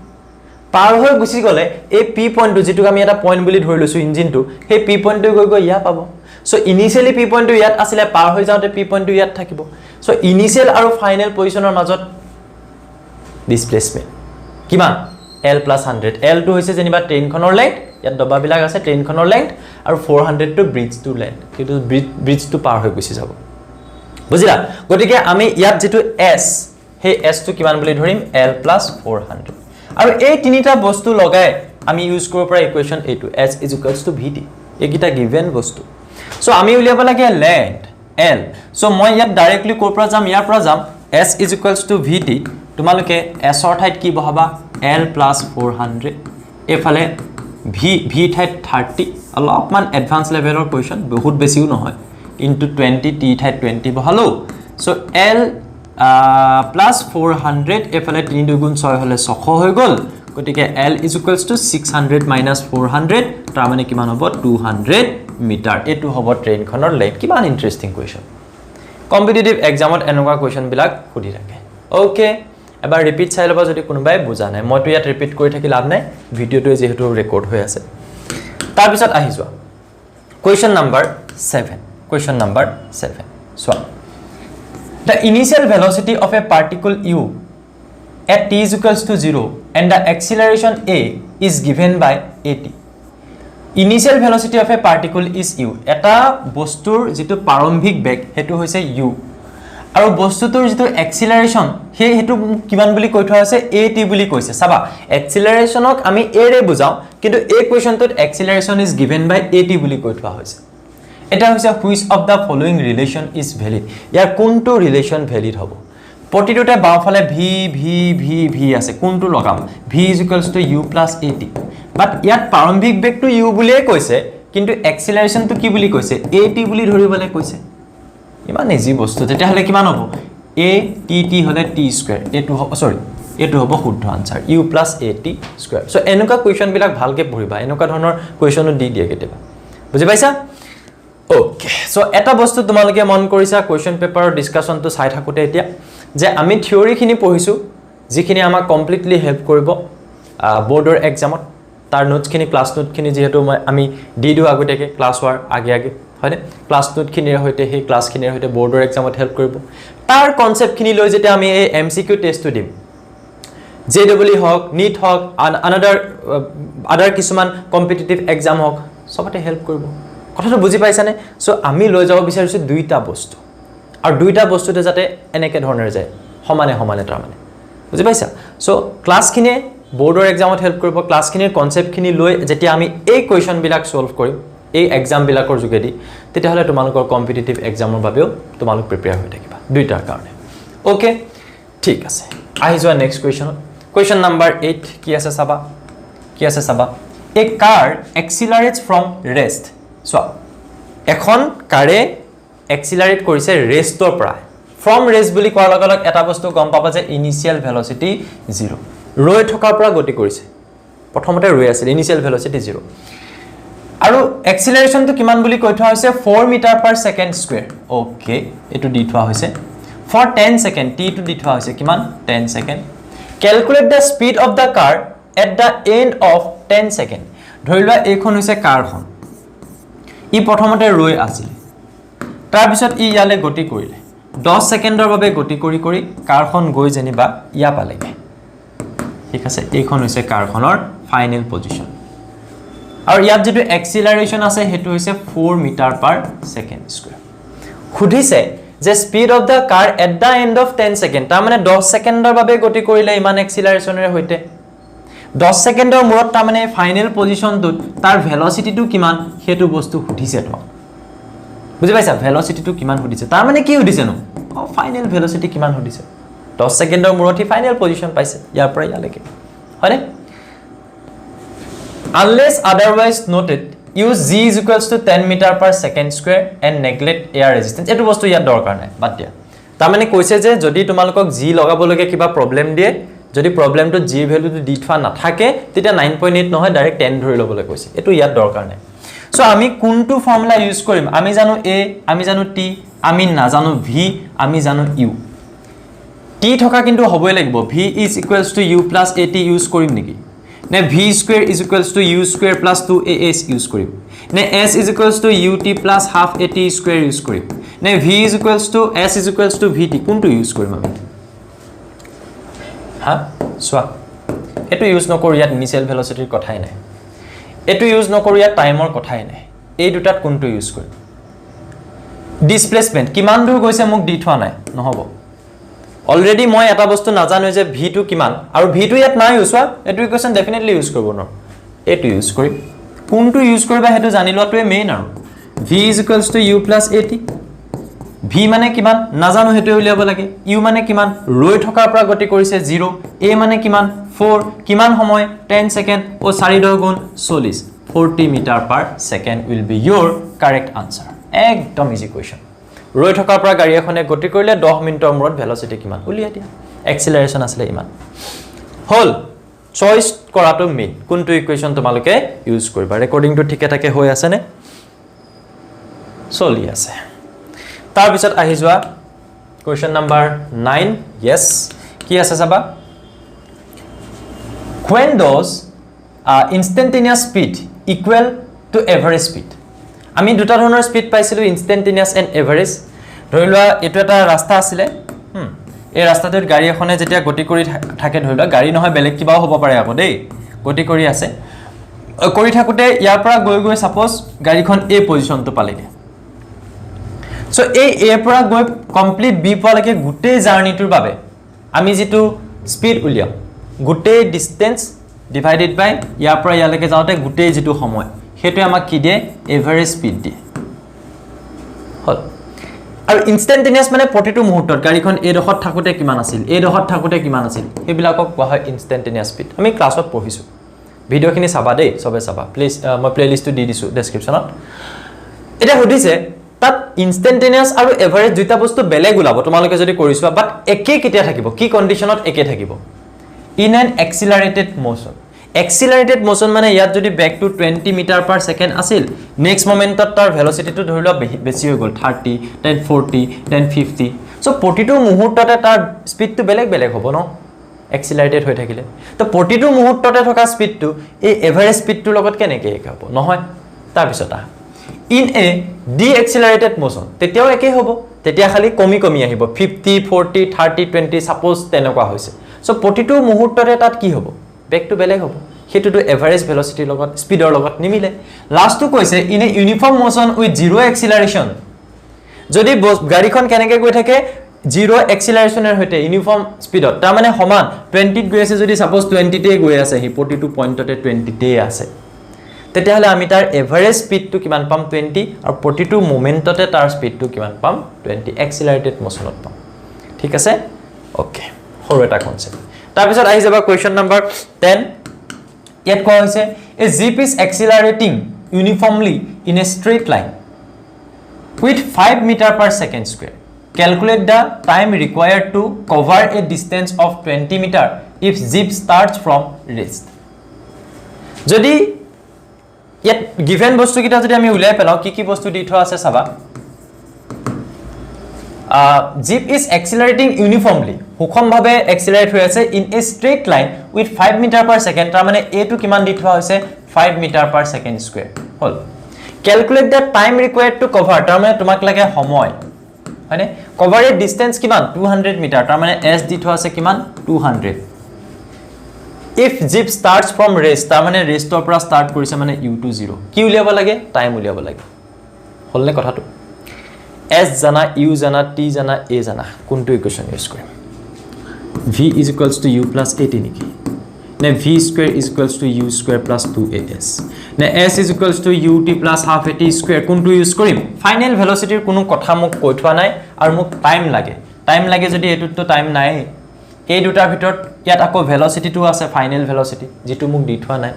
পাৰ হৈ গুচি গলে এই পি পইণ্টটো যেটো আমি এটা পইণ্ট বুলি ধৰি লৈছো ইঞ্জিনটো সেই পি পইণ্টটো গৈ ইয়া পাব সো ইনিশিয়ালি পি পইণ্টটো ইয়াত আছিল পাৰ হৈ যাওতে পি পইণ্টটো ইয়াত থাকিব সো ইনিশিয়াল আৰু ফাইনাল পজিশনৰ মাজত ডিসপ্লেসমেন্ট কিমান l + 100 l টো হৈছে যেনিবা ট্ৰেইনখনৰ লেংথ ইয়াত দবা বিলাক আছে ট্ৰেইনখনৰ লেংথ আৰু 400 টো ব্ৰিজটো লেংথ কিন্তু ব্ৰিজটো পাৰ হৈ গুচি যাব বুজিলা গটিকে আমি ইয়াত যেটো s হে s টো কিমান বুলি ধৰিম l + 400 আৰু এই তিনিটা বস্তু লগাই আমি ইউজ কৰিব পৰা ইকুৱেচন এইটো s = vt একিটা গিভেন বস্তু সো আমি উলিয়াব লাগে লেংথ l সো মই ইয়াত ডাইৰেক্টলি কোৰ পৰা যাম ইয়াৰ পৰা যাম s = vt তোমালোকে s অৰ ঠাইত কি বহাবা l + 400 এফালে v ঠাইত 30 অলপমান এডভান্স লেভেলৰ কোৱেচন বহুত বেছিও নহয় ইনটু 20 t ঠাইত 20 বহালো সো l + 400 এফালে 3 2 * 6 হলে 600 হৈ গল গটিকে l = 600 - 400 তাৰ মানে কিমান হ'ব 200 মিটাৰ এটো হ'ব ট্ৰেইনখনৰ লেংথ কিমান ইন্টাৰেষ্টিং কোৱেচন কম্পিটিটিভ এক্সামত এনেকুৱা কোৱেচন বিলাক খুদি ৰাখে ওকে এবাৰ ৰিপিট চাই লবা যদি কোনোবাই বুজা নাই মইতো ইয়াত ৰিপিট কৰি থাকি লাভ নাই ভিডিওটো যেহেতু ৰেকৰ্ড হৈ আছে তাৰ পিছত আহি যোৱা question number 7 so the initial velocity of a particle u at t = 0 and the acceleration a is given by at initial velocity of a particle is u এটা বস্তুৰ যেটো প্ৰাৰম্ভিক বেগ হেতু হৈছে u আৰু বস্তুটোৰ যেটো এক্সিলাৰেশন হেতু কিমান বুলি কৈ থোৱা আছে at বুলি কৈছে চাবা এক্সিলাৰেশনক আমি a ৰে বুজাও কিন্তু এই কোৱেচনটোত এক্সিলাৰেশন ইজ গিভেন বাই at বুলি কৈ থোৱা হৈছে এটা হৈছে which of the following relation is valid ইয়াৰ কোনটো ৰিলেশন ভ্যালিড হ'ব প্ৰতিটোতে বাওফালে v আছে কোনটো লগাম v = u + at বাট ইয়াত প্ৰাৰম্ভিক বেগটো u বুলিয়ে কৈছে কিন্তু এক্সিলাৰেশনটো কি বুলি কৈছে at বুলি ধৰিবলৈ কৈছে ইমান ইজি বস্তু তেতিয়া হলে কিমান হ'ব a t হলে t2 এটো সৰি এটো হ'ব শুদ্ধ আনসাৰ u + at2 সো এনেকুৱা কোৱেশ্চন বিলাক ভালকে পঢ়িবা এনেকুৱা ধৰণৰ কোৱেশ্চনো দি দিয়ে কেতিয়াবা বুজি পাইছা ওকে সো এটা বস্তু তোমালোকে মন কৰিছা কোৱেশ্চন পেপাৰৰ ডিসকাশনটো চাই থাকোতে এতিয়া যে আমি থিওৰি খিনি পঢ়িছো যিখিনি আমাক কমপ্লিটলি হেল্প কৰিব বোৰ্ডৰ এক্সামত তাৰ নোটছ খিনি ক্লাছ নোট খিনি যেহেতু আমি দি দিও আগতেকে ক্লাছ হোৱাৰ আগে হয়নে ক্লাছ নোট খিনিৰ হৈতে হে ক্লাছ খিনিৰ হৈতে বোৰ্ডৰ এক্সামত হেল্প কৰিব তাৰ কনসেপ্ট খিনি লৈ যেতে আমি এই এমসিকিউ টেষ্টটো দিম JEE হক NEET হক আদাৰ কিছুমান কম্পিটিটিভ এক্সাম হক সবতে হেল্প কৰিব কথাটো বুজি পাইছানে সো আমি লৈ যাব বিচাৰিছো দুইটা বস্তু আৰু দুইটা বস্তুতে যাতে এনেকে ধৰণৰ যায় সমানে তাৰ মানে বুজি পাইছা সো ক্লাছ খিনি বোৰ্ডৰ এক্সামত হেল্প কৰিব ক্লাছ খিনিৰ কনসেপ্ট খিনি লৈ যেতিয়া আমি এই কোৱেশ্চন বিলাক সলভ কৰিম এই এক্সাম বিলাকৰ যোগেদি তেতিয়া হলে তোমালোকৰ কম্পিটিটিভ এক্সামৰ বাবেও তোমালোক প্ৰিপেয়াৰ হৈ থাকিবা দুইটাৰ কাৰণে ওকে ঠিক আছে আহি যোৱা নেক্সট কোৱেশ্চন নাম্বাৰ 8 কি আছে চাবা a car accelerates from rest so এখন কাৰে accelerate কৰিছে ৰেষ্টৰ পৰা from rest বুলি কোৱাৰ লগে লগে এটা বস্তু গম পাবা যে ইনিশিয়াল ভেলোসিটি 0 ৰৈ থকাৰ পৰা গতি কৰিছে প্ৰথমতে ৰৈ আছিল ইনিশিয়াল ভেলোসিটি 0 আৰু এক্সিলাৰেশনটো কিমান বুলি কৈ থোৱা হৈছে 4 মিটাৰ/সেকেন্ড স্কয়াৰ ওকে এটো দি থোৱা হৈছে for 10 সেকেন্ড t টো দি থোৱা হৈছে কিমান 10 second calculate the speed of the car at the end of 10 second ধৰিলোৱা এইখন হৈছে কাৰখন ই প্ৰথমতে ৰৈ আছিল তাৰ পিছত ই ইয়ালে গতি কৰিলে 10 সেকেন্ডৰ বাবে গতি কৰি কাৰখন গৈ জেনিবা ইয়া পালেগে ঠিক আছে এইখন হৈছে কাৰখনৰ ফাইনেল পজিশন আৰু ইয়াত যেটো এক্সিলাৰেশন আছে হেতু হৈছে 4 মিটাৰ/সেকেন্ড স্কয়াৰ খুদিছে যে speed of the car at the end of 10 second তাৰ মানে 10 সেকেন্ডৰ বাবে গতি কৰিলে ইমান এক্সিলাৰেশনৰ হৈতে 10 সেকেন্ডৰ মূৰত তাৰ মানে ফাইনেল পজিশনটো তাৰ ভেলোসিটিটো কিমান হেতু বস্তু খুদিছে তো বুজি পাইছা ভেলোসিটিটো কিমান খুদিছে তাৰ মানে কি খুদিছে নো ফাইনেল ভেলোসিটি কিমান খুদিছে 10 সেকেন্ডৰ মূৰত ফাইনেল পজিশন পাইছে ইয়াৰ পৰা ইয়ালৈকে হয়নে unless otherwise noted use g = 10 meter/second square and neglect air resistance এটো বস্তু ইয়াত দৰকাৰ নাই বাদ দিয়া তাৰ মানে কৈছে যে যদি তোমালোকক g লগাব লাগে কিবা প্ৰবলেম দিয়ে যদি প্ৰবলেমটো g ভ্যালুটো দি থোৱা না থাকে তেতিয়া 9.8 নহয় ডাইৰেক্ট 10 ধৰি লবলৈ কৈছে এটো ইয়াত দৰকাৰ নাই সো আমি কোনটো ফৰ্মুলা ইউজ কৰিম আমি জানো a আমি জানো t আমি না জানো v আমি জানো u t থকা কিন্তু হবই লাগিব v = u + at ইউজ কৰিম নেকি নে v square = u square plus 2as use কৰিম নে s = ut plus half at square use কৰিম নে v s = vt কোনটো ইউজ কৰিম আমি হা সোৱা এটো ইউজ নকৰো ইয়াত ইনিশিয়াল ভেলোসিটিৰ কথাই নাই এটো ইউজ নকৰো ইয়াত টাইমৰ কথাই নাই এই দুটাত কোনটো ইউজ কৰিম ডিসপ্লেসমেন্ট কিমান দূৰ গৈছে মোক দি থোৱা নাই নহব অলৰেডি মই এটা বস্তু নাজানো যে v টো কিমান আৰু v টো ইয়াত নাই ইউজৱা এটো ইকুৱেচন ডেফিনেটলি ইউজ কৰিব ন এটো ইউজ কৰি কোনটো ইউজ কৰিবা হেতু জানি লোৱাটোৱে মেইন আৰু v = u + at v মানে কিমান নাজানো হেতু উলিয়াব লাগে u মানে কিমান ৰৈ থকাৰ পৰা গতি কৰিছে 0 a মানে কিমান 4 কিমান সময় 10 second O 4 * 2 = 40 40 meter/second will be your correct answer একদম ইজি কোৱেশ্চন ৰৈ থকাৰ পৰা গাড়ী এখনে গতি কৰিলে 10 মিনিটৰ মূৰত ভেলোসিটি কিমান উলিয়াই দিয়া এক্সিলাৰেশন আছিল ইমান হল চয়েস কৰাটো মেইন কোনটো ইকুৱেচন তোমালোকে ইউজ কৰিবা ৰেকৰ্ডিংটো ঠিকে থাকে হৈ আছে নে চলি আছে তাৰ পিছত আহি যোৱা কোৱেশ্চন নাম্বাৰ 9 yes কি আছে চাবা when does instantaneous speed equal to average speed আমি দুটা ধৰণৰ স্পিড পাইছিলো ইনস্ট্যান্টেনিয়াস এন্ড এভাৰেজ ধৰিলোৱা এটো এটা ৰাস্তা আছিল এই ৰাস্তাটোত গাড়ী এখনে যেতিয়া গতি কৰি থাকে ধৰিলোৱা গাড়ী নহয় বেলেগ কিবাও হ'ব পাৰে আকৌ দেই গতি কৰি আছে কৰি থাকুতে ইয়াৰ পৰা গৈ সাপোজ গাড়ীখন এই পজিশনটো পালেগে সো এই এ পৰা গৈ কমপ্লিট বি পালেকে গুটেই জাৰ্নিটোৰ বাবে আমি যেটো স্পিড উলিয়াম গুটেই ডিসটেন্স ডিভাইডেড বাই ইয়াৰ পৰা ইয়ালৈকে যাওঁতে গুটেই যেটো সময় হেতু আমাক কি দিয়ে এভাৰেজ স্পিড দিয়ে হল আৰু ইনষ্টেন্টেনিয়াছ মানে প্ৰতিটো মুহূৰ্তত গাড়ীখন এডোখৰত থাকোতে কিমান আছিল এডোখৰত থাকোতে কিমান আছিল এইবিলাকক কোৱা হয় ইনষ্টেন্টেনিয়াছ স্পীড আমি ক্লাছত পঢ়িছো ভিডিওখিনি চাবা দেই সবে চাবা প্লিজ মই প্লেলিষ্টটো দি দিছো ডেসক্ৰিপচনত এটা সুধিছে তাত ইনষ্টেন্টেনিয়াছ আৰু এভাৰেজ দুটা বস্তু বেলেগ ওলাব তোমালোকে যদি কৰিছোৱা বাট একে কেতিয়া থাকিব কি কন্ডিশনত একে থাকিব in an accelerated motion accelerated motion মানে ইয়াত যদি back to 20 metre per second আছিল নেক্সট মোমেন্টত তাৰ ভেলোসিটিটো ধৰিলো বেছি হৈ গল 30 then 40 then 50 সো প্ৰতিটো মুহূৰ্ততে তাৰ স্পিডটো বেলেগ বেলেগ হ'ব ন accelerated হৈ থাকিলে তো প্ৰতিটো মুহূৰ্ততে থকা স্পিডটো এই এভাৰেজ স্পিডটোৰ লগত কেনেকৈ এক হ'ব নহয় তাৰ পিছত ইন এ ডিএক্সিলাৰেটেড মোশন তেতিয়াও একে হ'ব তেতিয়া খালি কমি কমি আহিব 50 40 30 20 সাপোজ তেনেকুৱা হৈছে সো প্ৰতিটো মুহূৰ্ততে তাত কি হ'ব ব্যাক টু বেলেগ হ'ব হেতুটো এভাৰেজ ভেলোসিটি লগত স্পিডৰ লগত নিমিলে লাষ্টটো কৈছে in a uniform motion with zero acceleration যদি গাড়ীখন কেনেকৈ গৈ থাকে জিৰো এক্সিলাৰেশনৰ হৈতে ইউনিফৰ্ম স্পিডত তাৰ মানে সমান 20 ত গৈ আছে যদি সাপোজ 20 তে গৈ আছে হি প্ৰতিটো পইণ্টতে 20 তে আছে তেতিয়াহলে আমি তাৰ এভাৰেজ স্পিডটো কিমান পাম 20 আৰু প্ৰতিটো মোমেন্টতে তাৰ স্পিডটো কিমান পাম 20 এক্সিলাৰেটেড মোশনত পাম ঠিক আছে ওকে সৰু এটা কনসেপ্ট তাৰ পিছত আহি যাবা কোৱেশ্চন নম্বৰ 10 ইয়াত কোৱা হৈছে a jeep is accelerating uniformly in a straight line with 5 meter per second square calculate the time required to cover a distance of 20 meter if zip starts from rest যদি yet given বস্তু কিটা যদি আমি উলাই পেলাও কি বস্তু দি থোৱা আছে চাবা zip is accelerating uniformly হুকম ভাবে accelerate হৈ আছে in a straight line with 5 meter per second তাৰ মানে a টো কিমান দি থোৱা হৈছে 5 meter per second square hall calculate the time required to cover তাৰ মানে তোমাক লাগে সময় হয়নে cover a distance কিমান 200 মিটাৰ তাৰ মানে s দি থোৱা আছে কিমান 200 if zip starts from rest তাৰ মানে ৰেষ্টৰ পৰা ষ্টাৰ্ট কৰিছে মানে u to 0 কি উলিয়াব লাগে টাইম উলিয়াব লাগে হলনে কথাটো s জানা u জানা t জানা a জানা কোনটো ইকুৱেচন ইউজ কৰিম v is equals to u plus at নেকি ne v square is equals to u square plus 2as ne s is equals to ut plus half at square কোনটো use কৰিম final ভেলোসিটিৰ কোনো কথা মোক কৈ থোৱা নাই আৰু মোক টাইম লাগে যদি এটোতো টাইম নাই এই দুটাৰ ভিতৰত ইয়াত আকৌ ভেলোসিটিটো আছে ফাইনাল ভেলোসিটি যেটো মোক দি থোৱা নাই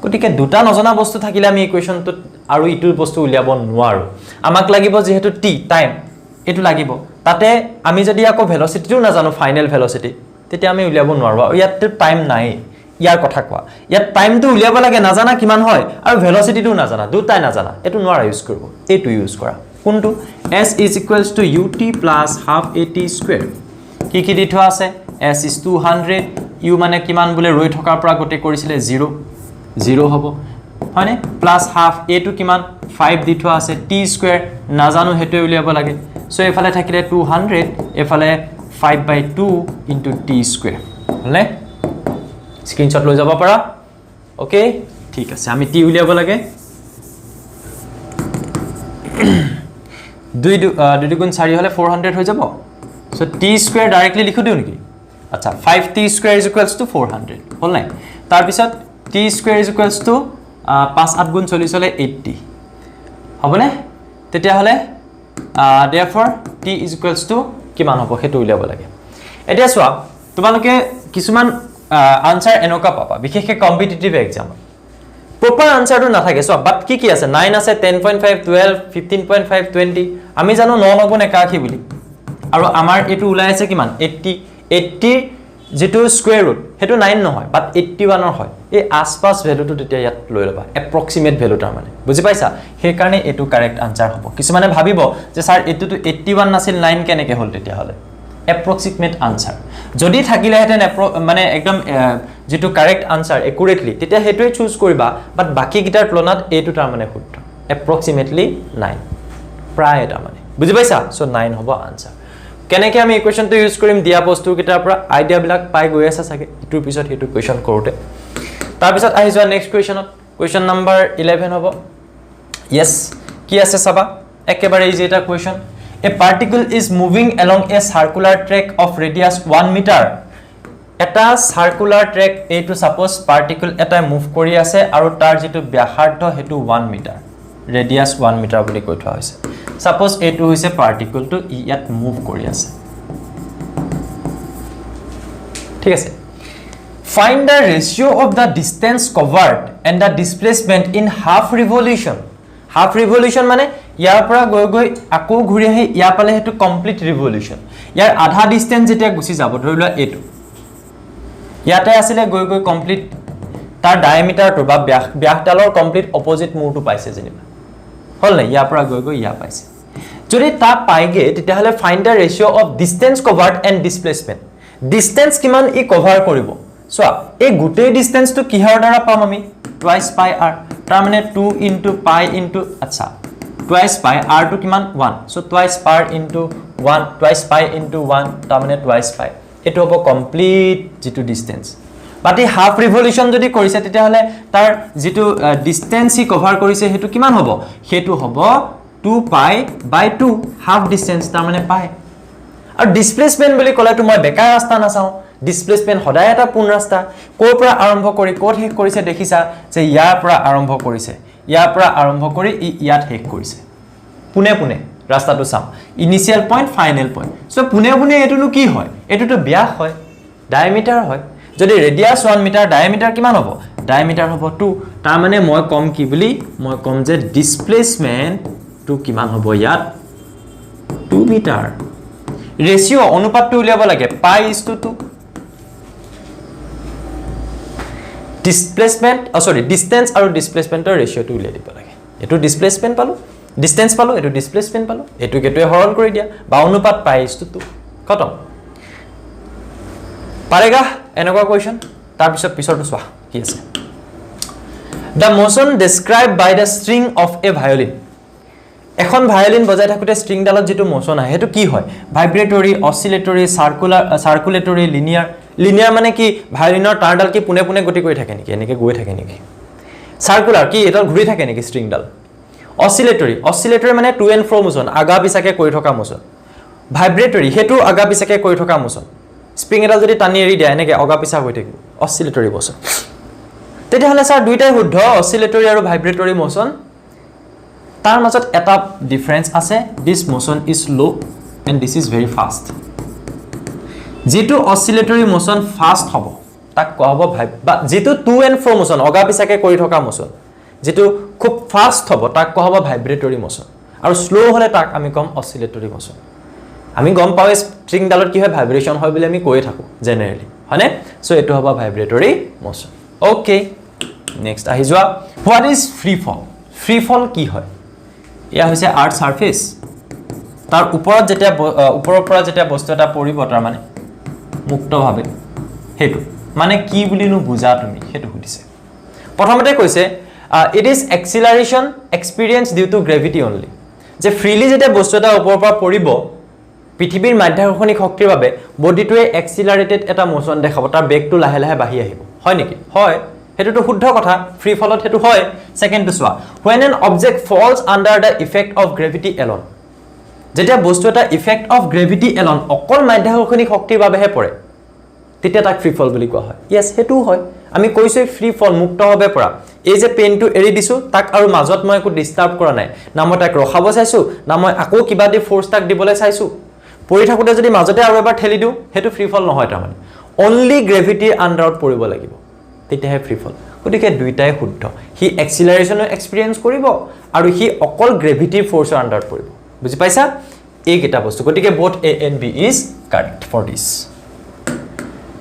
গতিকে দুটা নজনা বস্তু থাকিলে আমি ইকুৱেচনটো আৰু ইটো বস্তু উলিয়াব নোৱাৰো আমাক লাগিব যেহেতু t টাইম এটো লাগিব তাতে আমি যদি আকৌ ভেলোসিটিটো না জানো ফাইনাল ভেলোসিটি তেতিয়া আমি উলিয়াব নোৱাৰো আৰু ইয়াত টাইম নাই ইয়াৰ কথা কোৱা ইয়াত টাইমটো উলিয়াব লাগে না জানা কিমান হয় আৰু ভেলোসিটিটো না জানা দুটাই না জানা এটো নোৱাৰা ইউজ কৰিব এটো ইউজ কৰা কোনটো s is equals to ut plus half at square কি দি থোৱা আছে s is 200 u মানে কিমান বলে ৰৈ থকাৰ পৰা গতে কৰিছিলে 0 হ'ব হয়নে প্লাস হাফ a টো কিমান 5 দি থোৱা আছে t স্কয়াৰ না জানো হেতু উলিয়াব লাগে সো এফালে থাকিলে 200 এফালে 5/2 into t square হলে স্ক্ৰিনশ্বট লৈ যাব পাৰা ওকে ঠিক আছে আমি t উলিয়াব লাগে 2 গুণ 4 হলে 400 হৈ যাব সো t square ডাইৰেক্টলি লিখি দিও নেকি আচ্ছা 5t square is equals to 400 হল নাই তাৰ পিছত t square is equals to 5 8 গুণ 40 হলে 80 হবনে তেতিয়া হলে therefore t is equals to কিমান হ'ব হেতু উলিয়াব লাগে এতিয়া চোৱা তোমালোকে কিছুমান আনসাৰ এনেকা পাবা বিশেষকৈ কম্পিটিটিভ এক্সাম প্ৰপাৰ আনসাৰটো নাথাকে সো বাট কি আছে 9 আছে 10.5 12 15.5 20 আমি জানো 9 হ'ব নেকাখি বুলি আৰু আমাৰ এটো উলাই আছে কিমান 80 যেটো স্কয়াৰ ৰুট হেতু 9 নহয় বাট 81 ৰ হয় এই আসপাস ভ্যালুটো তেতিয়া ইয়াত লৈ লবা এপ্ৰক্সিমেট ভ্যালু তাৰ মানে বুজি পাইছা সেই কাৰণে এটো কাৰেক্ট আনসাৰ হ'ব কিছুমানে ভাবিব যে স্যাৰ এটোটো 81 নাছিল 9 কেনেকৈ হ'ল তেতিয়া হলে এপ্ৰক্সিমেট আনসাৰ যদি থাকিলে হেতেন মানে একদম যেটো কাৰেক্ট আনসাৰ একুৰেটলি তেতিয়া হেতুই চুজ কৰিবা বাট বাকি গিটাৰ তুলনাত এটো তাৰ মানে শুদ্ধ এপ্ৰক্সিমেটলি 9 প্ৰায় তাৰ মানে বুজি পাইছা সো 9 হ'ব আনসাৰ কেনেকৈ আমি ইকুৱেচনটো ইউজ কৰিম দিয়া বস্তু কিটাৰ পৰা আইডিয়া বিলাক পাই গৈ আছে সাকে ইটোৰ পিছত হেতু কোৱেচন কৰোতে তাৰ পিছত আহি যোৱা নেক্সট কোৱেচনত কোৱেচন নম্বৰ 11 হ'ব yes কি আছে চাবা একেবাৰে ইজি এটা question a particle is moving along a circular track of radius 1 meter এটা সার্কুলার ট্র্যাক এইটো সাপোজ পার্টিকল এটা মুভ কৰি আছে আৰু তাৰ যেটো ব্যাসাৰ্ধ হেতু 1 মিটাৰ ৰেডিয়াছ 1 মিটাৰ বুলি কৈ থোৱা হৈছে সাপোজ এটো হৈছে পাৰ্টিকলটো ইয়াত মুভ কৰি আছে ঠিক আছে find the ratio of the distance covered and the displacement in half revolution মানে ইয়াৰ পৰা গৈ আকৌ ঘূৰি আহি ইয়া পালে হেতু কমপ্লিট ৰিভলিউশন ইয়াৰ আধা ডিসটেন্স যেতিয়া গুছি যাব ধৰিলোৱা এটো ইয়াতে আছিল গৈ কমপ্লিট তাৰ ডায়ামিটাৰটো বা ব্যাসডালৰ কমপ্লিট অপোজিট মূৰটো পাইছে যেনিবা হল না ইয়াৰ পৰা গৈ ইয়া পাইছে যদি তা পাইগে তেতিয়াহলে find the ratio of distance covered and displacement distance কিমান ই কভাৰ কৰিব সো এই গুটেই ডিসটেন্সটো কিহৰ দ্বাৰা পাম আমি টুৱাইস পাই r তাৰ মানে 2 ইনটু পাই ইনটু আচ্ছা টুৱাইস পাই r টু কিমান 1 সো টুৱাইস পাই ইনটু 1 টুৱাইস পাই ইনটু 1 তাৰ মানে টুৱাইস পাই এটো হ'ব কমপ্লিট যেটো ডিসটেন্স বাকি হাফ ৰিভলিউশন যদি কৰিছে তেতিয়াহলে তাৰ যেটো ডিসটেন্স ই কভাৰ কৰিছে হেতু কিমান হ'ব হেতু হ'ব 2 পাই বাই 2 হাফ ডিসটেন্স তাৰ মানে পাই আৰু ডিসপ্লেসমেন্ট বুলি কলে তো মই বেকাৰ ৰাস্তা না চাও ডিসপ্লেসমেন্ট সদায় এটা পূৰ্ণ ৰাস্তা কোৰ পৰা আৰম্ভ কৰি কোত শেষ কৰিছে দেখিছা যে ইয়াৰ পৰা আৰম্ভ কৰিছে ইয়াৰ পৰা আৰম্ভ কৰি ইয়াত শেষ কৰিছে পুনে পুনে ৰাস্তাটো চাম initial point final point so পুনে পুনে এটোনো কি হয় এটোটো ব্যাস হয় ডায়ামিটাৰ হয় যদি ৰেডিয়াস 1 মিটাৰ ডায়ামিটাৰ কিমান হ'ব ডায়ামিটাৰ হ'ব 2 তাৰ মানে মই কম কি বুলি মই কম যে ডিসপ্লেসমেন্ট টু কিমান হ'ব ইয়াত 2 মিটাৰ ৰেশিও অনুপাতটো উলিয়াব লাগে পাই ইজ টু 2 ডিসপ্লেসমেন্ট সৰি ডিসটেন্স আৰু ডিসপ্লেসমেন্টৰ ৰেশিওটো উলিয়াই দিব লাগে এটো ডিসপ্লেসমেন্ট পালো ডিসটেন্স পালো এটো ডিসপ্লেসমেন্ট পালো এটো কেটোৱে হৰণ কৰি দিয়া বা অনুপাত পাই ইজ টু 2 খতম পাৰেগা এনেকুৱা কোৱেশ্চন তাৰ পিছৰটো চোৱা কি আছে the motion described by the string of a violin এখন ভায়োলিন বজাই থাকুতে স্ট্রিং ডালত যেটো মোশন আহে হেতু কি হয় ভাইব্রেটরি অসিলেটরি সার্কুলেটরি লিনিয়ার মানে কি ভায়োলিনৰ তাৰডাল কি পুনে পুনে গতি কৰি থাকে নেকি এনেকে গৈ থাকে নেকি সাৰ্কুলাৰ কি এডাল ঘুৰি থাকে নেকি স্ট্ৰিং ডাল অসিলেটৰি মানে টু এন্ড ফ্ৰো মোশন আগা পিছাকে কৰি থকা মোশন ভাইব্ৰেটৰি হেতু আগা পিছাকে কৰি থকা মোশন স্প্ৰিং এডাল যদি টানি এৰি দিয়া এনেকে আগা পিছা হৈ থাকিব অসিলেটৰি মোশন তেতিয়াহলে স্যাৰ দুইটাই শুদ্ধ অসিলেটৰি আৰু ভাইব্ৰেটৰি মোশন তাৰ মাজত এটা ডিফাৰেন্স আছে this motion is low and this is very fast যেটো অসিলেটৰি মোশন ফাস্ট হ'ব তাক কোৱা হ'ব বা যেটো টু এন্ড ফ্ৰো মোশন অগা পিছাকে কৰি থকা মোশন যেটো খুব ফাস্ট হ'ব তাক কোৱা হ'ব ভাইব্ৰেটৰি মোশন আৰু স্লো হলে তাক আমি কম অসিলেটৰি মোশন আমি গম পাও স্ট্ৰিং ডালত কি হয় ভাইব্ৰেশন হয় বুলি আমি কৈ থাকো জেনাৰেলি হয়নে সো এটো হ'ব ভাইব্ৰেটৰি মোশন ওকে নেক্সট আহি যোৱা হোৱাট ইজ ফ্ৰী ফল কি হয় ইয়া হৈছে আৰ্ট সাৰফেস তাৰ ওপৰত যেতিয়া ওপৰৰ পৰা যেতিয়া বস্তু এটা পৰিব তাৰ মানে মুক্তভাৱে হেতু মানে কি বুলিনো বুজা তুমি হেতু সুধিছে প্ৰথমতে কৈছে it is acceleration experience due to gravity only যে ফ্ৰীলি যেতিয়া বস্তু এটা ওপৰৰ পৰা পৰিব পৃথিৱীৰ মাধ্যাকৰ্ষণিক শক্তিৰ বাবে বডিটোৱে এক্সিলাৰেটেড এটা মোশন দেখাব তাৰ বেগটো লাহে লাহে বাঢ়ি আহিব হয় নেকি হয় হেতুটো শুদ্ধ কথা ফ্ৰী ফলত হেতু হয় সেকেন্ড টু সোৱা when an object falls under the effect of gravity alone যেতিয়া বস্তু এটা effect of gravity alone অকল মাধ্যাকৰ্ষণিক শক্তিৰ বাবেহে পৰে তেতিয়া তাক ফ্ৰী ফল বুলি কোৱা হয় yes হেতু হয় আমি কৈছো ফ্ৰী ফল মুক্ত হবে পৰা এই যে পেনটো এৰি দিছো তাক আৰু মাজত মই একো ডিস্টাৰ্ব কৰা নাই না মই তাক ৰখাব চাইছো না মই আকৌ কিবা দি ফোৰ্স তাক দিবলৈ চাইছো পৰি থাকুতে যদি মাজতে আৰু এবাৰ ঠেলি দিও হেতু ফ্ৰী ফল নহয় তাৰ মানে অনলি গ্ৰেভিটিৰ আন্ডাৰত পৰিব লাগিব তেতিয়াহে ফ্ৰী ফল গতিকে দুইটাই শুদ্ধ হি এক্সিলাৰেশন এক্সপেৰিয়েন্স কৰিব আৰু হি অকল গ্ৰেভিটিৰ ফোৰ্সৰ আন্ডাৰত পৰিব বুজি পাইছা এই কিটা বস্তু গতিকে both A and B is correct for this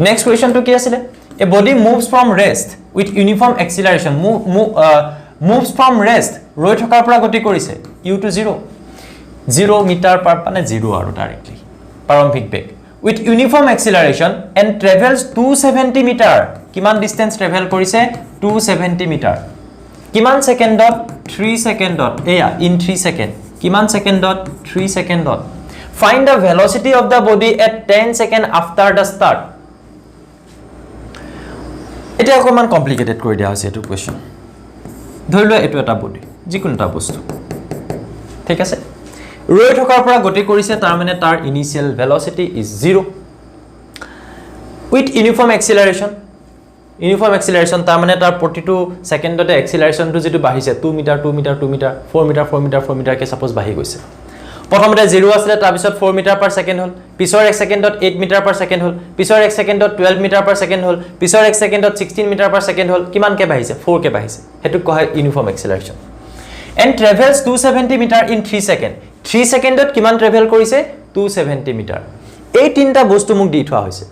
next question to কি আছিল a body moves from rest with uniform acceleration moves from rest ৰৈ থকাৰ পৰা গতি কৰিছে u to 0 মিটাৰ পাৰ মানে 0 আৰু ডাইৰেক্টলি প্ৰাৰম্ভিক বেগ with uniform acceleration and travels 270 meter কিমান ডিসটেন্স ট্ৰেভেল কৰিছে 270 মিটাৰ কিমান সেকেন্ডত 3 সেকেন্ডত এয়া in 3 সেকেন্ড কিমান সেকেন্ডত 3 সেকেন্ডত find the velocity of the body at 10 second after the start এটা অকমান কমপ্লিকেটেড কৰি দিয়া হৈছে এটো কোৱেশ্চন ধৰিলোৱা এটো এটা বডি যিকোনোটা বস্তু ঠিক আছে ৰৈ থকাৰ পৰা গতি কৰিছে তাৰ মানে তাৰ initial velocity is 0 with uniform acceleration uniform acceleration তাৰমানে তাৰ প্ৰতিটো সেকেন্ডতে এক্সিলাৰেশ্যনটো যেটো বাঢ়িছে 2 metre 2 metre 2 metre 4 metre 4 metre 4 metre কে সাপোজ বাঢ়ি গৈছে প্ৰথমতে 0 আছিল তাৰ পিছত 4 মিটাৰ পাৰ সেকেন্ড হল পিছৰ 1 সেকেন্ডত 8 মিটাৰ পাৰ সেকেন্ড হল পিছৰ 1 সেকেন্ডত 12 মিটাৰ পাৰ সেকেন্ড হল পিছৰ 1 সেকেন্ডত 16 মিটাৰ পাৰ সেকেন্ড হল কিমান কে বাঢ়িছে 4 কে বাঢ়িছে হেতু কয় uniform acceleration and travels 270 meter in 3 second 3 secondত কিমান ট্ৰেভেল কৰিছে 270 মিটাৰ এই তিনটা বস্তু মোক দি থোৱা হৈছে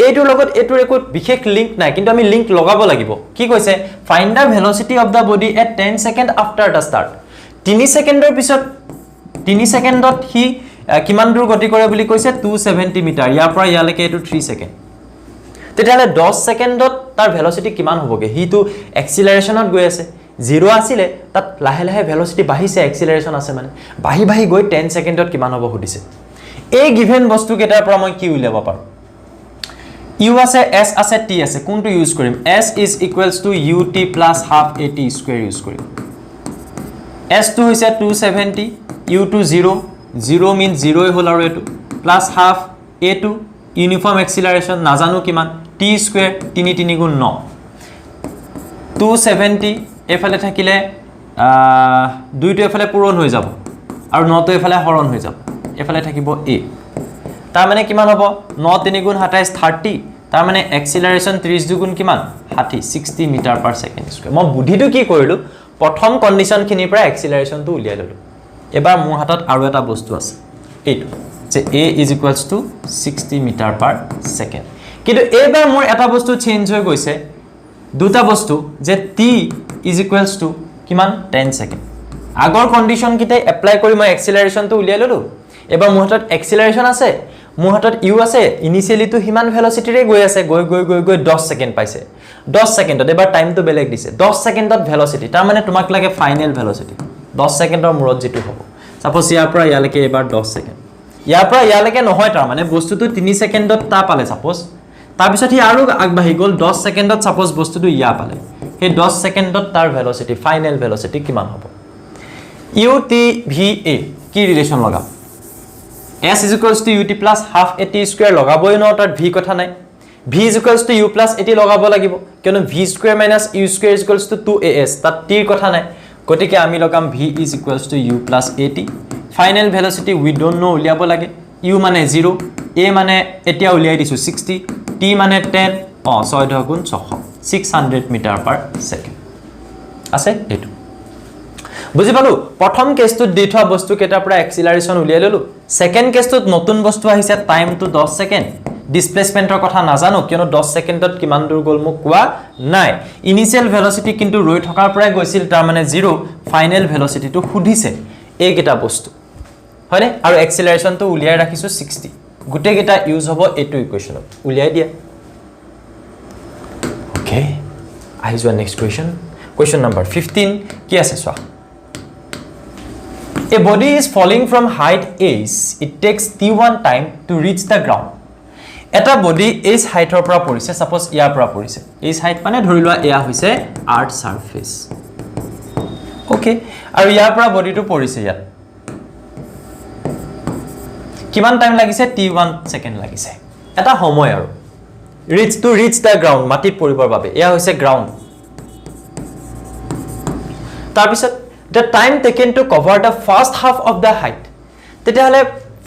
এইটোৰ লগত এইটোৰ একো বিশেষ লিংক নাই কিন্তু আমি লিংক লগাব লাগিব কি কৈছে find the velocity of the body at 10 second after the start 3 সেকেন্ডৰ পিছত 3 সেকেন্ডত হি কিমান দূৰ গতি কৰে বুলি কৈছে 270 মিটাৰ ইয়াৰ পৰা ইয়ালৈকে এটো 3 সেকেন্ড তেতিয়ালে 10 সেকেন্ডত তাৰ ভেলোসিটি কিমান হ'বগে হিটো এক্সিলাৰেশ্যনত গৈ আছে 0 আছিলে তাত লাহে লাহে ভেলোসিটি বাঢ়িছে এক্সিলাৰেশ্যন আছে মানে বাঢ়ি বাঢ়ি গৈ 10 সেকেন্ডত কিমান হ'ব সুধিছে এই গিভেন বস্তু কেটাৰ পৰা মই কি উলিয়াব পাৰো u আছে s আছে t আছে কোনটো ইউজ কৰিম s is equals to ut plus half at square use কৰিম s টো হৈছে 270 u to 0 0 means 0 হল আৰু এটো plus half a to uniform acceleration নাজানো কিমান t square 3 3 গুণ 9 270 এফালে থাকিলে দুইটো এফালে পূৰণ হৈ যাব আৰু 9 টো এফালে হৰণ হৈ যাব এফালে থাকিব a তাৰ মানে কিমান হ'ব 9 3 গুণ 27 30 তাৰ মানে এক্সিলাৰেশ্যন 30 গুণ কিমান 60 60 মিটাৰ পাৰ সেকেন্ড স্কয়াৰ মই বুদ্ধিটো কি কৰিলো প্ৰথম কন্ডিশন খিনিৰ পৰা এক্সিলাৰেশ্যনটো উলিয়াই ললো এবাৰ মোৰ হাতত আৰু এটা বস্তু আছে এইটো যে a = 60 মিটাৰ পাৰ সেকেন্ড কিন্তু এবাৰ মোৰ এটা বস্তু চেঞ্জ হৈ গৈছে দুটা বস্তু যে t = কিমান 10 সেকেন্ড আগৰ কন্ডিশন কিতে এপ্লাই কৰি মই এক্সিলাৰেশ্যনটো উলিয়াই ললো এবাৰ মোৰ হাতত এক্সিলাৰেশ্যন আছে মোৰ হাতত u আছে ইনিশিয়ালি তো হিমান ভেলোসিটিৰে গৈ আছে গৈ গৈ গৈ গৈ 10 সেকেন্ড পাইছে 10 সেকেন্ডত এবাৰ টাইমটো বেলেগ দিছে 10 সেকেন্ডত ভেলোসিটি তাৰ মানে তোমাক লাগে ফাইনাল ভেলোসিটি 10 সেকেন্ডৰ মূৰত যেটো হ'ব সাপোজ ইয়াৰ পৰা ইয়ালৈকে এবাৰ 10 সেকেন্ড ইয়াৰ পৰা ইয়ালৈকে নহয় তাৰ মানে বস্তুটো 3 সেকেন্ডত তা পালে সাপোজ তাৰ পিছত হি আৰু আগবাঢ়ি গল 10 সেকেন্ডত সাপোজ বস্তুটো ইয়া পালে হে 10 সেকেন্ডত তাৰ ভেলোসিটি ফাইনাল ভেলোসিটি কিমান হ'ব ut va কি ৰিলেশন লগাম s = ut plus half at square লগাবই ন তাত v কথা নাই v = u plus at লগাব লাগিব কিয়নো v square minus u square = 2as তাত t ৰ কথা নাই গতিকে আমি লগাম v = u plus at final velocity we don't know উলিয়াব লাগে u মানে 0 a মানে এতিয়া উলিয়াই দিছো 60 t মানে 10 6 গুণ 600 600 মিটাৰ পাৰ সেকেন্ড আছে এটো বুজি পালো প্ৰথম কেছটো দি থোৱা বস্তু কেটাৰ পৰা এক্সিলাৰেশ্যন উলিয়াই ললো সেকেন্ড কেছটোত নতুন বস্তু আহিছে টাইম টু 10 সেকেন্ড ডিসপ্লেসমেন্টৰ কথা নাজানো কিয়নো 10 সেকেন্ডত কিমান দূৰ গল মোক কোৱা নাই ইনিশিয়াল ভেলোসিটি কিন্তু ৰৈ থকাৰ পৰাই গৈছিল তাৰ মানে 0 ফাইনাল ভেলোসিটিটো খুদিছে এই কেটা বস্তু হয়নে আৰু এক্সিলাৰেশ্যনটো উলিয়াই ৰাখিছো 60 গুটে কেটা ইউজ হ'ব এটো ইকুৱেচনত উলিয়াই দিয়া ওকে আহি যোৱা নেক্সট question number 15 কি আছে চোৱা A body is falling from height h. It takes t1 time to reach the ground. Eta body h height or পৰা পৰিছে suppose ইয়াৰ পৰা পৰিছে h height মানে ধৰি লোৱা এয়া হৈছে earth surface okay আৰু ইয়াৰ পৰা বডিটো পৰিছে ইয়াত কিমান টাইম লাগিছে t1 সেকেন্ড লাগিছে এটা সময় আৰু reach the ground মাটিত পৰিবৰ বাবে এয়া হৈছে ground তাৰ পিছত the time taken to cover the first half of the height তেতিয়াহলে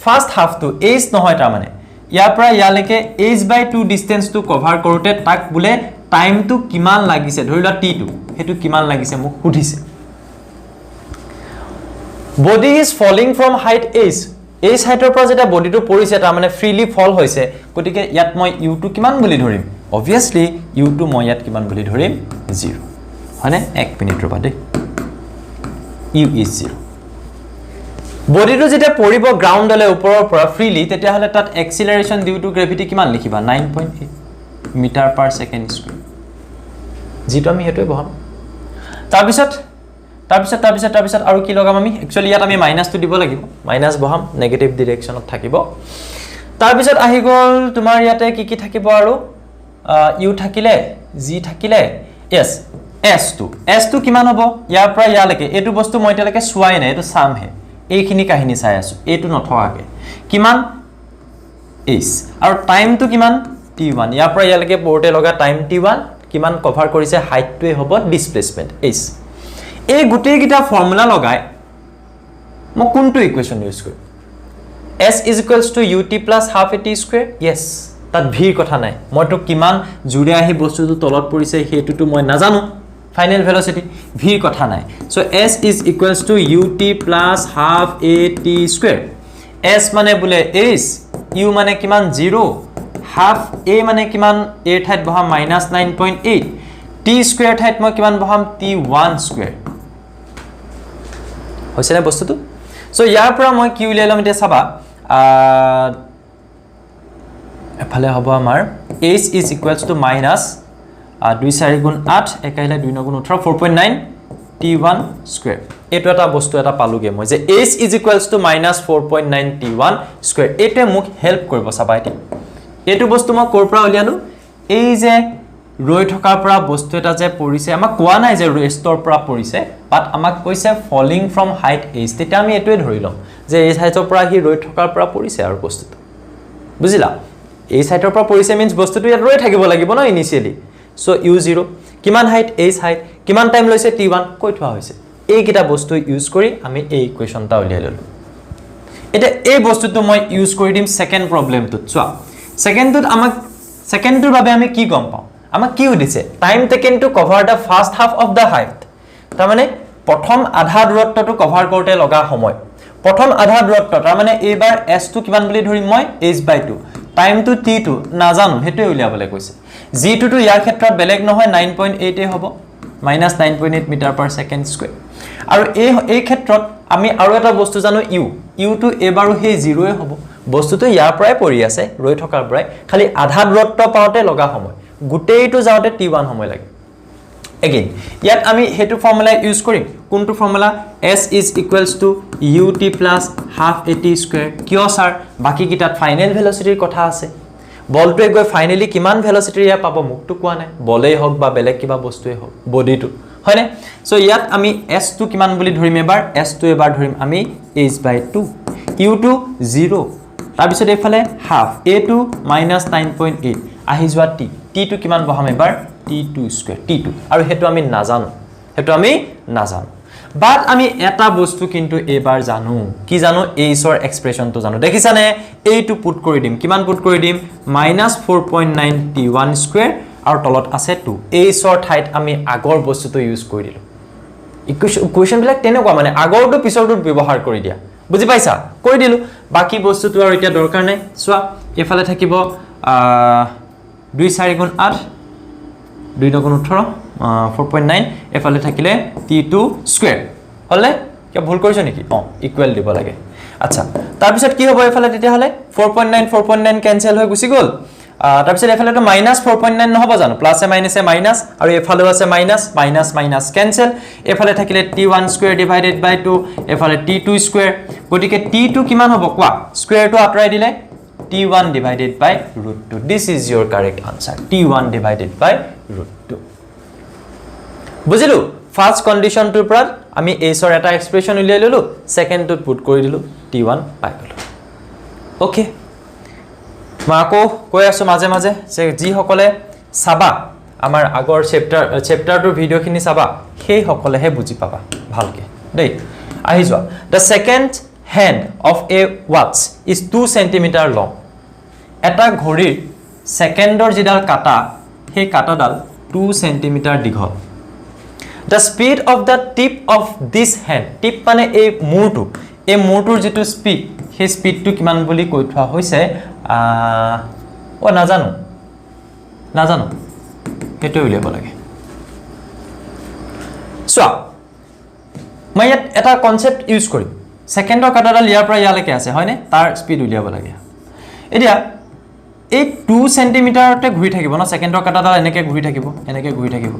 first half to h নহয় তাৰ মানে ইয়াৰ পৰা ইয়ালৈকে h/2 distance to cover কৰোতে তাক বুলে টাইম টু কিমান লাগিছে ধৰিলা t2 হেতু কিমান লাগিছে মোক সুধিছে body is falling from height h হাইটৰ পৰা যেটা বডিটো পৰিছে তাৰ মানে ফ্ৰীলি ফল হৈছে গতিকে ইয়াত মই u2 কিমান বুলি ধৰিম obviously u2 মই ইয়াত কিমান বুলি ধৰিম 0 হয়নে 1 মিনিট ৰবা দে u is 0 বডিটো যেটা পৰিব গ্ৰাউণ্ডলে ওপৰৰ পৰা ফ্ৰীলি তেতিয়া হলে তাত এক্সিলাৰেশ্যন ডিউ টু গ্ৰেভিটি কিমান লিখিবা 9.8 মিটাৰ পাৰ সেকেন্ড স্কয়াৰ যেটো আমি হেতু বহাম তাৰপিছত আৰু কি লগাম আমি একচুয়ালি ইয়াত আমি মাইনাস টু দিব লাগিব মাইনাস বহাম নেগেটিভ ডাইৰেকশনত থাকিব তাৰপিছত আহি গল তোমাৰ ইয়াতে কি থাকিব আৰু u থাকিলে g থাকিলে yes s2 কিমান হ'ব ইয়াৰ পৰা ইয়ালৈকে এটো বস্তু মই এতিয়ালৈকে চোৱাই নাই এটো সাম হে এইখিনি কাহিনী চাই আছো এটো নথকাকে কিমান s আৰু টাইমটো কিমান t1 ইয়াৰ পৰা ইয়ালৈকে পৰতে লগা টাইম t1 কিমান কভাৰ কৰিছে হাইটটোৱে হ'ব ডিসপ্লেসমেন্ট h এই গুটেই গিটা ফৰ্মুলা লগাই মই কোনটো ইকুৱেচন ইউজ কৰিম s is equals to ut plus half at square yes তাত ভিৰ কথা নাই মইতো কিমান জুৰে আহি বস্তুটো তলত পৰিছে হেতুটো মই নাজানো ফাইনাল ভেলোসিটি ভিৰ কথা নাই so s is equals to ut plus half at square s মানে বুলে h u মানে কিমান 0 half a মানে কিমান a ঠাইত বহাম -9.8 t square ঠাইত মই কিমান বহাম t1 square হৈছে না বস্তুটো সো ইয়াৰ পৰা মই কি উলিয়ালাম এটা চাবা এফালে হ'ব আমাৰ h is equals to minus 2 4 গুণ 8 একাইলে 2 9 গুণ 18 4.9 t1 square এটো এটা বস্তু এটা পালুগে মই যে h is equals to minus 4.9 t1 square এতে মোক হেল্প কৰিব চাবা এতিয়া এটো বস্তু মই কৰ পৰা উলিয়ালো এই যে ৰৈ থকাৰ পৰা বস্তু এটা যে পৰিছে আমাক কোৱা নাই যে ৰেষ্টৰ পৰা পৰিছে বাট আমাক কৈছে ফলিং ফ্ৰম হাইট h তেতিয়া আমি এটোৱে ধৰি লম যে এই হাইটৰ পৰা হি ৰৈ থকাৰ পৰা পৰিছে আৰু বস্তুটো বুজিলা এই সাইটৰ পৰা পৰিছে মিন্স বস্তুটো ইয়াত ৰৈ থাকিব লাগিব ন ইনিশিয়ালি সো u0 কিমান হাইট h হাইট কিমান টাইম লৈছে t1 কৈ থোৱা হৈছে এই কিটা বস্তু ইউজ কৰি আমি এই ইকুৱেচনটা উলিয়াই ললো এটা এই বস্তুটো মই ইউজ কৰি দিম সেকেন্ড প্ৰবলেমটো চোৱা সেকেন্ডটোত আমাক সেকেন্ডটোৰ বাবে আমি কি গম পাওঁ আমাক কি দিছে time taken to cover the first half of the height তাৰ মানে প্ৰথম আধা দূৰত্বটো কভাৰ কৰোতে লগা সময় প্ৰথম আধা দূৰত্ব তাৰ মানে এইবাৰ s টো কিমান বুলি ধৰিম মই h/2 টাইম টু t2 না জানো হেতু উলিয়াবলে কৈছে g2 টু ইয়াৰ ক্ষেত্ৰত বেলেগ নহয় 9.8 এ হ'ব -9.8 মিটাৰ পাৰ সেকেন্ড স্কয়াৰ আৰু এই ক্ষেত্ৰত আমি আৰু এটা বস্তু জানো u টু এবাৰো হে 0 এ হ'ব বস্তুটো ইয়াৰ পৰাই পৰি আছে ৰৈ থকাৰ পৰাই খালি আধা দূৰত্ব পাওতে লগা সময় গুটেইটো যাওতে t1 সময় লাগে again ইয়াত আমি হেতু ফৰ্মুলা ইউজ কৰিম কোনটো formula s is equals to ut plus half at square কিয় স্যাৰ বাকি কিটাত ফাইনাল ভেলোসিটিৰ কথা আছে বলটোৱে গৈ ফাইনালি কিমান ভেলোসিটি ইয়া পাব মুকটো কোৱা নাই বলেই হক বা বেলেগ কিবা বস্তুৱে হক বডিটো হয়নে সো ইয়াত আমি s টো কিমান বুলি ধৰিম এবাৰ s টো এবাৰ ধৰিম আমি h/2 u টো 0 তাৰ পিছত এফালে হাফ a টো -9.8 আহি যোৱা t টো কিমান বহাম এবাৰ t2 square t2 আৰু হেতু আমি নাজানো বাট আমি এটা বস্তু কিন্তু এবাৰ জানো কি জানো h ৰ এক্সপ্ৰেশনটো জানো দেখিছানে এইটো পুট কৰি দিম কিমান পুট কৰি দিম -4.9 t1 square আৰু তলত আছে 2 h ৰ ঠাইত আমি আগৰ বস্তুটো ইউজ কৰি দিলো ইকুৱেচন বিলাক তেনেকুৱা মানে আগৰটো পিছৰটো ব্যৱহাৰ কৰি দিয়া বুজি পাইছা কৰি দিলো বাকি বস্তুটো আৰু এতিয়া দৰকাৰ নাই চোৱা এফালে থাকিব 2 4 গুণ 8 2 9 গুণ 18 4.9 এফালে থাকিলে t2 স্কয়াৰ হলে কি ভুল কৰিছ নেকি ইকুৱেল দিব লাগে আচ্ছা তাৰ পিছত কি হ'ব এফালে তেতিয়া হলে 4.9 ক্যান্সেল হৈ গুছি গল তাৰ পিছত এফালে তো -4.9 নহব জানো প্লাস এ মাইনাস আৰু এফালেও আছে মাইনাস ক্যান্সেল এফালে থাকিলে t1 স্কয়াৰ ডিভাইডেড বাই 2 এফালে t2 স্কয়াৰ গটিকে t2 কিমান হ'ব কোৱা স্কয়াৰটো আতৰাই দিলে t1 divided by root 2 this is your correct answer t1 divided by root 2 বুজিলো ফার্স্ট কন্ডিশন টুৰ পৰা আমি h ৰ এটা এক্সপ্ৰেশন উলিয়াই ললো সেকেন্ড টুত পুট কৰি দিলো t1 পাই গলো ওকে মাকো কৈ আছো মাঝে মাঝে যে জি সকলে সাবা আমাৰ আগৰ চেপ্টাৰটোৰ ভিডিওখিনি সাবা সেই সকলেহে বুজি পাবা ভালকে দেই আহি যোৱা the second hand of a watch is 2 cm long এটা ঘড়ীৰ সেকেন্ডৰ জিডাল কাটা সেই কাটাডাল 2 cm দীঘল the speed of the tip of this hand tip মানে এই মূৰটোৰ যেটো স্পিড সেই স্পিডটো কিমান বুলি কৈ থোৱা হৈছে নাজানো হেতু উলিয়াব লাগে সো মই এটা কনসেপ্ট ইউজ কৰিম সেকেন্ডৰ কাটাডাল ইয়াৰ পৰা ইয়ালৈকে আছে হয়নে তাৰ স্পিড উলিয়াব লাগে এতিয়া এই 2 সেন্টিমিটাৰতে ঘূৰি থাকিব না সেকেন্ডৰ কাটাডাল এনেকে ঘূৰি থাকিব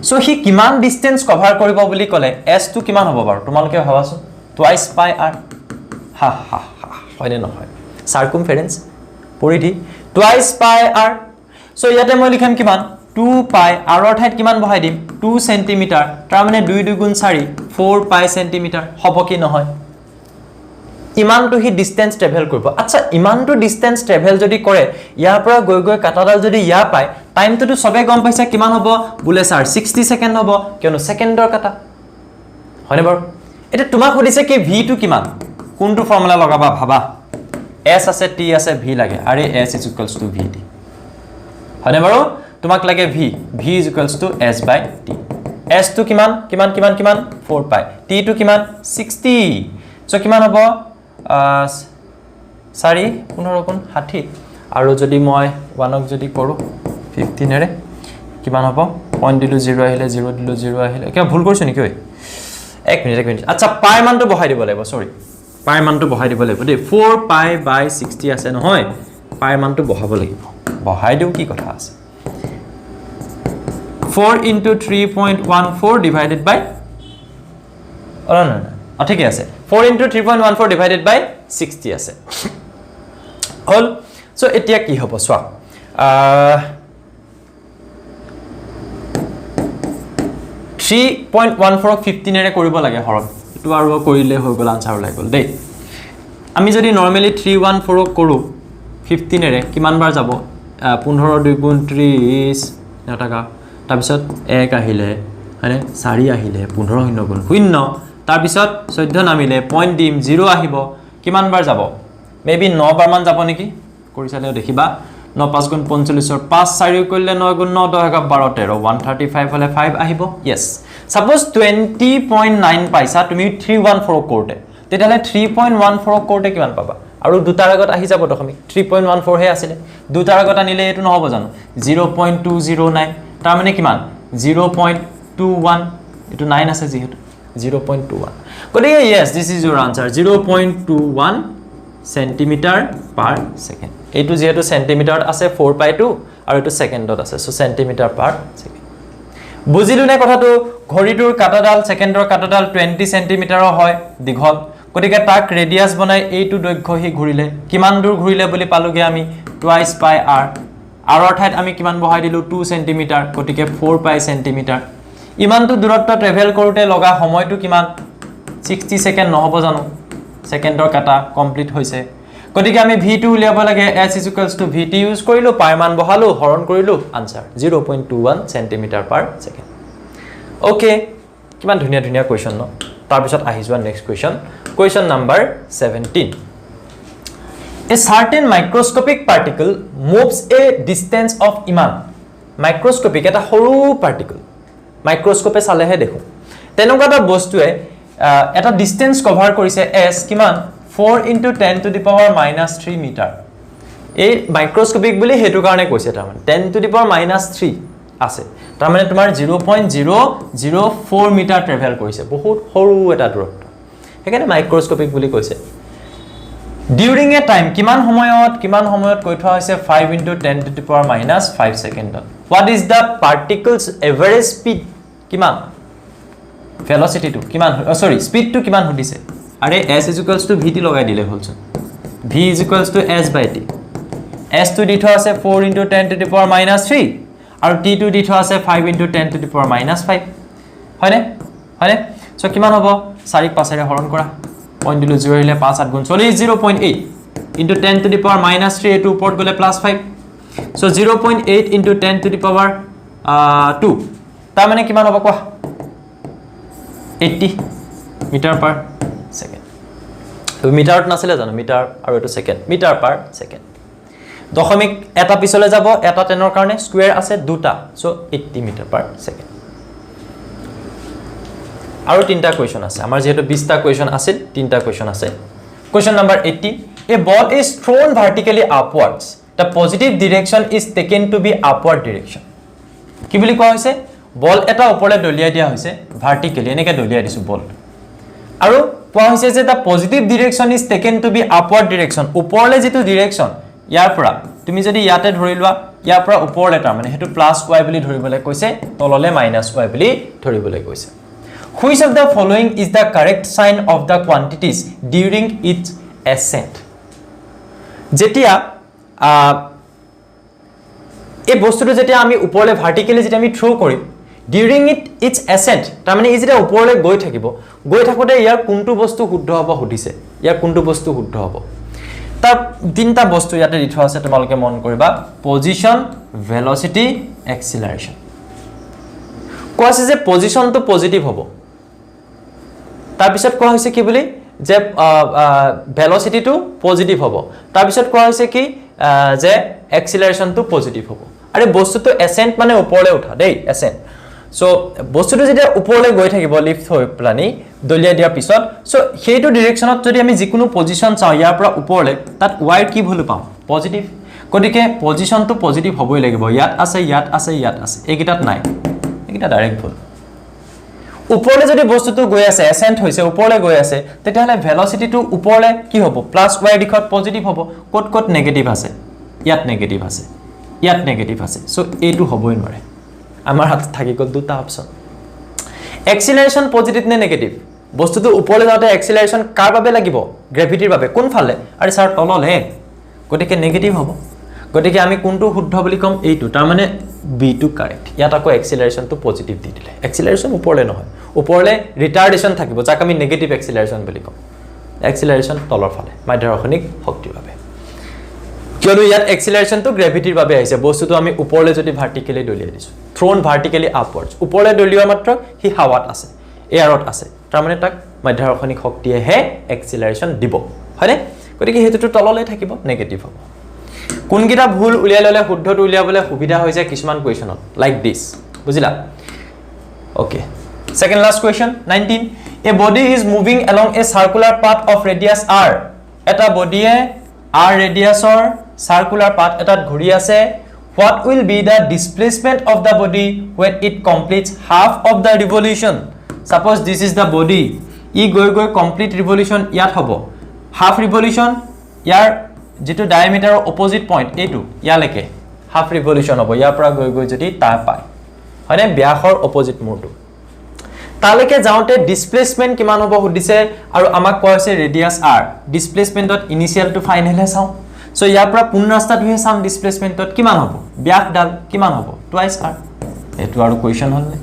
সো হি কিমান ডিসটেন্স কভাৰ কৰিব বুলি কলে s টো কিমান হ'ব বাৰু তোমালোকে ভাবাছো টুৱাইস পাই r হয়নে নহয় সাৰ্কামফাৰেন্স পৰিধি টুৱাইস পাই r সো ইয়াতে মই লিখাম কিমান 2 পাই r ৰ ঠাইত কিমান বহাই দিম 2 সেন্টিমিটাৰ তাৰ মানে 2 2 গুণ 4 4 পাই সেন্টিমিটাৰ হ'ব কি নহয় ইমানটো হি ডিসটেন্স ট্ৰেভেল কৰিব আচ্ছা ইমানটো ডিসটেন্স ট্ৰেভেল যদি কৰে ইয়াৰ পৰা গৈ গৈ কাটাডাল যদি ইয়া পায় টাইমটো তো সবে গম পাইছে কিমান হ'ব বুলে স্যাৰ 60 সেকেন্ড হ'ব কিয়নো সেকেন্ডৰ কাটা হয়নে বাৰু এটা তোমাক সুধিছে কি v টো কিমান কোনটো ফৰ্মুলা লগাবা ভাবা s আছে t আছে v লাগে আৰে s = vt হয়নে বাৰু তোমাক লাগে v = s by t s টো কিমান 4 পাই t টো কিমান 60 সো কিমান হ'ব 4 15 60 আৰু যদি মই 1 ক যদি কৰো 15 এৰে কিমান হ'ব পইণ্ট দিলো 0 আহিলে 0 দিলো 0 আহিলে কি ভুল কৰিছো নেকি ঐ এক মিনিট আচ্ছা পাই মানটো বহাই দিব লাগিব সৰি পাই মানটো বহাই দিব লাগিব দেই 4 পাই বাই 60 আছে নহয় পাই মানটো বহাব লাগিব বহাই দিও কি কথা আছে 4 into 3.14 divided by no ঠিক আছে 4 into 3.14 divided by 60 আছে হল সো এতিয়া কি হ'ব সোৱা 3.14 15 এৰে কৰিব লাগে হৰণ এটো আৰু কৰিলে হৈ গল আনসাৰ ওলাই গল দেই আমি যদি নৰমালি 314 কৰো 15 এৰে কিমান বাৰ যাব 15 2 গুণ 30 টাকা তাৰ পিছত 1 আহিলে মানে 4 আহিলে 15 শূন্য গুণ 0 তাৰ পিছত 14 নামিলে পইণ্ট দিম 0 আহিব কিমান বাৰ যাব মেবি 9 বাৰ মান যাব নেকি কৰি চালেও দেখিবা 9 5 গুণ 45 ৰ 5 4 কৰিলে 9 গুণ 9 10 12 13 135 হলে 5 আহিব यस সাপোজ 20.9 পাইছা তুমি 314 কৰোতে তেতিয়ালে 3.14 কৰোতে কিমান পাবা আৰু দুটাৰ আগত আহি যাব দশমিক 3.14 হে আছিল দুটাৰ আগত আনিলে এটো নহব জানো 0.209 তাৰ মানে কিমান 0.21 এটো 9 আছে যেহেতু 0.21 গতিকে yes this is your answer 0.21 centimeter per second এটো যেহেতু সেন্টিমিটাৰত আছে 4 পাই 2 আৰু এটো সেকেন্ডত আছে সো সেন্টিমিটাৰ পাৰ সেকেন্ড বুজিলু নে কথাটো ঘড়িটোৰ কাটাডাল সেকেন্ডৰ কাটাডাল 20 সেন্টিমিটাৰৰ হয় দীঘল গতিকে তাক ৰেডিয়াস বনাই এইটো দৈৰ্ঘ্য হি ঘুৰিলে কিমান দূৰ ঘুৰিলে বুলি পালোগে আমি টুৱাইস পাই r r অৰ্থাৎ আমি কিমান বহাই দিলু 2 সেন্টিমিটাৰ গতিকে 4 পাই সেন্টিমিটাৰ ইমানটো দূৰত্ব ট্ৰেভেল কৰোতে লগা সময়টো কিমান 60 সেকেন্ড নহব জানো সেকেন্ডৰ কাটা কমপ্লিট হৈছে গতিকে আমি v2 উলিয়াব লাগে s = vt ইউজ কৰিলো পাই মান বহালো হৰণ কৰিলো আনসাৰ 0.21 সেন্টিমিটাৰ পাৰ সেকেন্ড ওকে কিমান ধুনিয়া ধুনিয়া কোৱেশ্চন ন তাৰ পিছত আহি যোৱা next question number 17 A certain microscopic particle moves a distance of iman microscopic এটা সৰু particle microscope চালেহে দেখো তেনেকুৱা এটা বস্তুৱে এটা ডিসটেন্স কভাৰ কৰিছে s কিমান 4 into 10 to the power minus 3 meter এই মাইক্ৰোস্কোপিক বুলি হেতু কাৰণে কৈছে তাৰ মানে 10 to the power minus 3 আছে তাৰ মানে তোমাৰ 0.004 মিটাৰ ট্ৰেভেল কৰিছে বহুত সৰু এটা দূৰত্ব হেকানে মাইক্ৰোস্কোপিক বুলি কৈছে during a time কিমান সময়ত কৈ থোৱা হৈছে 5 into 10 to the power minus 5 second what is the particles average speed কিমান velocity to কিমান sorry speed to কিমান হদিছে আরে s = vt লগাই দিলে হলছন v = s by t s to দি থোৱা আছে 4 into 10 to the power minus 3 আৰু t to দি থোৱা আছে 5 into 10 to the power minus 5 হয়নে সো কিমান হ'ব 4 5 এৰে হৰণ কৰা পইণ্ট দিলো 0 আহিলে 5 8 গুণ 40 0.8 into 10 to the power minus 3 এটো ওপৰত গলে plus 5 so 0.8 into 10 to the power 2 তাৰ মানে কিমান হ'ব কোৱা 80 মিটাৰ পাৰ সেকেন্ড তো মিটাৰত নাছিলে জানো মিটাৰ আৰু এটো সেকেন্ড মিটাৰ পাৰ সেকেন্ড দশমিক এটা পিছলে যাব এটা 10 ৰ কাৰণে স্কয়াৰ আছে দুটা সো 80 মিটাৰ পাৰ সেকেন্ড আৰু তিনটা কোৱেশ্চন আছে আমাৰ যেহেতু 20টা কোৱেশ্চন আছিল তিনটা কোৱেশ্চন আছে question number 18 a ball is thrown vertically upwards the positive direction is taken to be upward direction কি বুলি কোৱা হৈছে বল এটা ওপৰলে দলিয়াই দিয়া হৈছে ভাৰ্টিক্যালি এনেকে দলিয়াই দিছো বল আৰু কোৱা হৈছে যে the positive direction is taken to be upward direction ওপৰলে যেটো direction ইয়াৰ পৰা তুমি যদি ইয়াতে ধৰি লোৱা ইয়াৰ পৰা ওপৰলে তাৰ মানে হেতু প্লাস y বুলি ধৰিবলৈ কৈছে তললে মাইনাস y বুলি ধৰিবলৈ কৈছে which of the following is the correct sign of the quantities during its ascent যেতিয়া এই বস্তুটো যেতিয়া আমি ওপৰলে ভাৰ্টিক্যালি যেতিয়া আমি থ্ৰো কৰিম ডিউৰিং ইটছ এসেন্ট তাৰমানে ই যেতিয়া ওপৰলৈ গৈ থাকোঁতে ইয়াৰ কোনটো বস্তু শুদ্ধ হ'ব সুধিছে ইয়াৰ কোনটো বস্তু শুদ্ধ হ'ব তাৰ তিনটা বস্তু ইয়াতে দি থোৱা আছে তোমালোকে মন কৰিবা পজিশন ভেলোসিটি এক্সিলাৰেশন কোৱা আছে যে পজিশনটো পজিটিভ হ'ব তাৰ পিছত কোৱা হৈছে কি বুলি যে ভেলোসিটিটো পজিটিভ হ'ব তাৰ পিছত কোৱা হৈছে কি যে এক্সিলাৰেশনটো পজিটিভ হ'ব আৰে বস্তুটো এসেন্ট মানে ওপৰলৈ উঠা দেই এসেন্ট সো বস্তুটো যেতিয়া ওপৰলৈ গৈ থাকিব লিফট হৈ প্লানি দলিয়াই দিয়াৰ পিছত সো সেইটো ডাইৰেকশনত যদি আমি যিকোনো পজিশন চাওঁ ইয়াৰ পৰা ওপৰলৈ তাত y কি ভ্যালু পাম পজিটিভ গতিকে পজিশনটো পজিটিভ হ'বই লাগিব ইয়াত আছে এইকিটাত নাই এইকিটা ডাইৰেক্ট ভুল ওপৰলৈ যদি বস্তুটো গৈ আছে এসেন্ট হৈছে ওপৰলৈ গৈ আছে তেতিয়াহলে ভেলোসিটিটো ওপৰলৈ কি হ'ব প্লাস y দিশত পজিটিভ হ'ব কত নেগেটিভ আছে ইয়াত নেগেটিভ আছে সো এইটো হ'বই নোৱাৰে আমাৰ হাত থাকি গ'ল দুটা অপচন এক্সিলাৰেশন পজিটিভ নে নেগেটিভ বস্তুটো ওপৰলৈ যাওঁতে এক্সিলাৰেশন কাৰ বাবে লাগিব গ্ৰেভিটিৰ বাবে কোন ফালে আৰু স্যাৰ তললে গতিকে নেগেটিভ হ'ব গতিকে আমি কোনটো শুদ্ধ বুলি কম এইটো তাৰ মানে বি টু কাৰেক্ট ইয়াত আকৌ এক্সিলাৰেশনটো পজিটিভ দি দিলে এক্সিলাৰেশন ওপৰলৈ নহয় ওপৰলৈ ৰিটাৰ্ডেশন থাকিব যাক আমি নেগেটিভ এক্সিলাৰেশন বুলি কম এক্সিলাৰেশন তলৰ ফালে মাধ্যাকৰ্ষণিক শক্তিৰ বাবে কিয়নো ইয়াত এক্সিলাৰেশনটো গ্ৰেভিটিৰ বাবে আহিছে বস্তুটো আমি ওপৰলৈ যদি ভাৰ্টিকেলি দলিয়াই দিছো থ্ৰোন ভাৰ্টিকেলি আপৱাৰ্ডছ ওপৰলৈ দলিওৱা মাত্ৰ হি হাৱাত আছে এয়াৰত আছে তাৰ মানে তাক মাধ্যাকৰ্ষণিক শক্তিয়েহে এক্সিলাৰেশন দিব হয়নে গতিকে হেতুটো তললৈ থাকিব নেগেটিভ হ'ব কোনকিটা ভুল উলিয়াই ললে শুদ্ধটো উলিয়াবলৈ সুবিধা হৈ যায় কিছুমান কোৱেশ্যনত লাইক দিস বুজিলা okay second last question 19 a body is moving along a circular path of radius r এটা বডিয়ে r radiusৰ circular path এটাত ঘূৰি আছে what will be the displacement of the body when it completes half of the revolution suppose this is the body ই গৈ complete revolution ইয়াত হ'ব half revolution ইয়াৰ যেটো ডায়ামিটাৰৰ opposite point এইটো ইয়ালৈকে হাফ ৰিভলিউশন হ'ব ইয়াৰ পৰা গৈ যদি তাৰ পায় হয়নে ব্যাসৰ অপোজিট মূৰটো তালৈকে যাওঁতে ডিসপ্লেসমেন্ট কিমান হ'ব সুধিছে আৰু আমাক কোৱা হৈছে ৰেডিয়াস r ডিসপ্লেসমেন্টত ইনিশিয়াল টু ফাইনেল হে চাওঁ সো ইয়াৰ পৰা পুন ৰাস্তাটোহে চাম ডিসপ্লেসমেন্টত কিমান হ'ব ব্যাসডাল কিমান হ'ব টুৱাইস r এটো আৰু কোৱেশ্যন হ'ল নে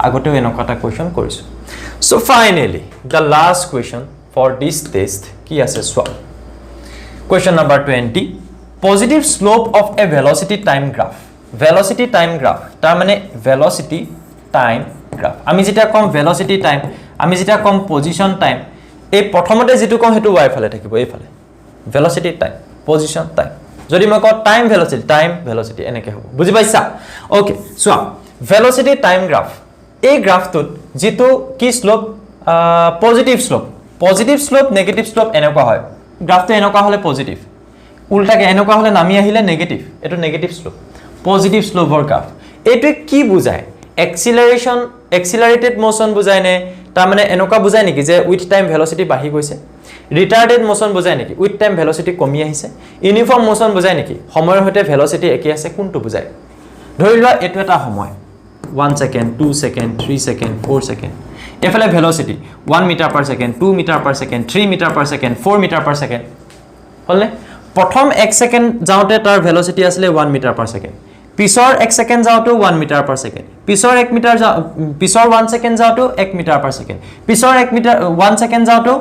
আগতেও এনেকুৱা কোৱেশ্যন কৰিছো so finally the last question for this test কি আছে সোৱা Question number 20 positive slope of a velocity time graph তাৰ মানে velocity time graph আমি যেটা কম velocity time আমি যেটা কম position time এই প্ৰথমতে যেটো কম হেতু y ফালে থাকিব এই ফালে velocity time position time যদি মই কও time velocity এনেকে হ'ব বুজি পাইছা okay so velocity time graph এই গ্ৰাফটোত যেটো কি slope positive slope negative slope এনেকুৱা হয় গ্ৰাফটো এনেকুৱা হলে পজিটিভ উল্টাকে এনেকুৱা হলে নামি আহিলে নেগেটিভ এটো নেগেটিভ স্লোপ পজিটিভ স্লোপৰ গ্ৰাফ এটো কি বুজায় এক্সিলাৰেটেড মোশন বুজায় নে তাৰ মানে এনেকুৱা বুজায় নেকি যে উইথ টাইম ভেলোসিটি বাঢ়ি গৈছে ৰিটাৰ্ডেড মোশন বুজায় নেকি উইথ টাইম ভেলোসিটি কমি আহিছে ইউনিফৰ্ম মোশন বুজায় নেকি সময়ৰ সৈতে ভেলোসিটি একে আছে কোনটো বুজায় ধৰি লোৱা এটো এটা সময় 1 সেকেন্ড 2 সেকেন্ড 3 সেকেন্ড 4 সেকেন্ড এফালে velocity 1 metre per second 2 metre per second 3 metre per second 4 metre per second হলনে প্ৰথম 1 সেকেন্ড যাওঁতে তাৰ ভেলোসিটি আছিল 1 মিটাৰ পাৰ সেকেন্ড পিছৰ 1 সেকেন্ড যাওঁতে 1 মিটাৰ পাৰ সেকেন্ড পিছৰ 1 মিটাৰ পিছৰ 1 সেকেন্ড যাওঁতে 1 মিটাৰ পাৰ সেকেন্ড পিছৰ 1 সেকেন্ড যাওঁতে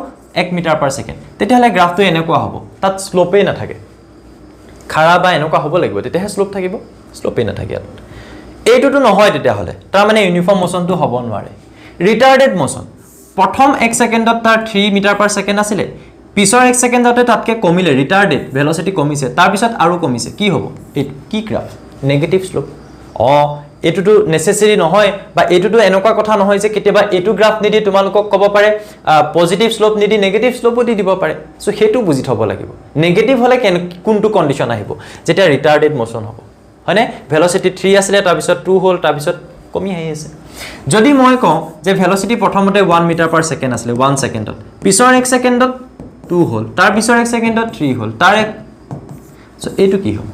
1 মিটাৰ পাৰ সেকেন্ড তেতিয়াহলে গ্ৰাফটো এনেকুৱা হ'ব তাত স্লোপে নাথাকে খাৰা বা এনেকুৱা হ'ব লাগিব তেতিয়াহে স্লোপ থাকিব স্লোপে নাথাকে এইটোটো নহয় তেতিয়াহলে তাৰ মানে ইউনিফৰ্ম মোশনটো হ'ব নোৱাৰে ৰিটাৰ্ডেড মোশন প্ৰথম 1 সেকেন্ডত তাৰ 3 মিটাৰ পাৰ সেকেন্ড আছিল পিছৰ 1 সেকেন্ডতে তাতকে কমিলে ৰিটাৰ্ডেড ভেলোসিটি কমিছে তাৰ পিছত আৰু কমিছে কি হ'ব এইটো কি গ্ৰাফ নেগেটিভ স্লোপ এটোটো নেসেসাৰি নহয় বা এটোটো এনেকুৱা কথা নহয় যে কেতিয়াবা এটো গ্ৰাফ নিদি তোমালোকক ক'ব পাৰে পজিটিভ স্লোপ নিদি নেগেটিভ স্লোপও দি দিব পাৰে সো হেতু বুজি থব লাগিব নেগেটিভ হলে কোনটো কন্ডিশন আহিব যেতিয়া ৰিটাৰ্ডেড মোশন হ'ব হয়নে ভেলোসিটি 3 আছিল তাৰ পিছত 2 হ'ল তাৰ পিছত কমি আহি আছে যদি মই কওঁ যে ভেলোসিটি প্ৰথমতে 1 মিটাৰ পাৰ সেকেন্ড আছিল 1 সেকেন্ডত পিছৰ 1 সেকেন্ডত 2 হ'ল তাৰ পিছৰ 1 সেকেন্ডত 3 হ'ল তাৰ সো এটো কি হ'ব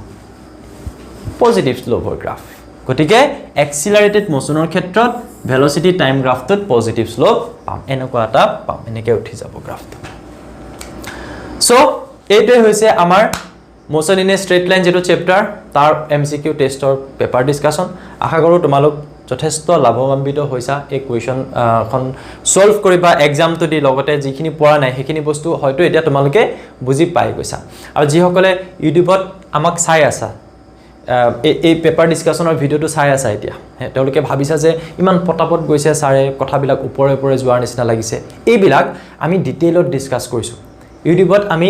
পজিটিভ স্লোপৰ গ্ৰাফ গতিকে এক্সিলাৰেটেড মোশনৰ ক্ষেত্ৰত ভেলোসিটি টাইম গ্ৰাফটোত পজিটিভ স্লোপ পাম এনেকুৱা এটা পাম এনেকৈ উঠি যাব গ্ৰাফটো সো এইটোৱে হৈছে আমাৰ motion in a straight line যেটো চেপ্টাৰ তাৰ এমসিকিউ টেষ্টৰ পেপাৰ ডিসকাশন আশা কৰো তোমালোক যথেষ্ট লাভৱান্বিত হৈছা এই কুৱেশ্যন খন সলভ কৰিবা এক্সামটো দি লগতে যিখিনি পঢ়া নাই সেইখিনি বস্তু হয়তো এতিয়া তোমালোকে বুজি পাই গৈছা আৰু যিসকলে ইউটিউবত আমাক চাই আছা এই পেপাৰ ডিসকাশনৰ ভিডিওটো চাই আছা এতিয়া তেওঁলোকে ভাবিছা যে ইমান পটাপট গৈছে ছাৰে কথাবিলাক ওপৰে ওপৰে যোৱাৰ নিচিনা লাগিছে এইবিলাক আমি ডিটেইলত ডিসকাস কৰিছো ইউটিউবত আমি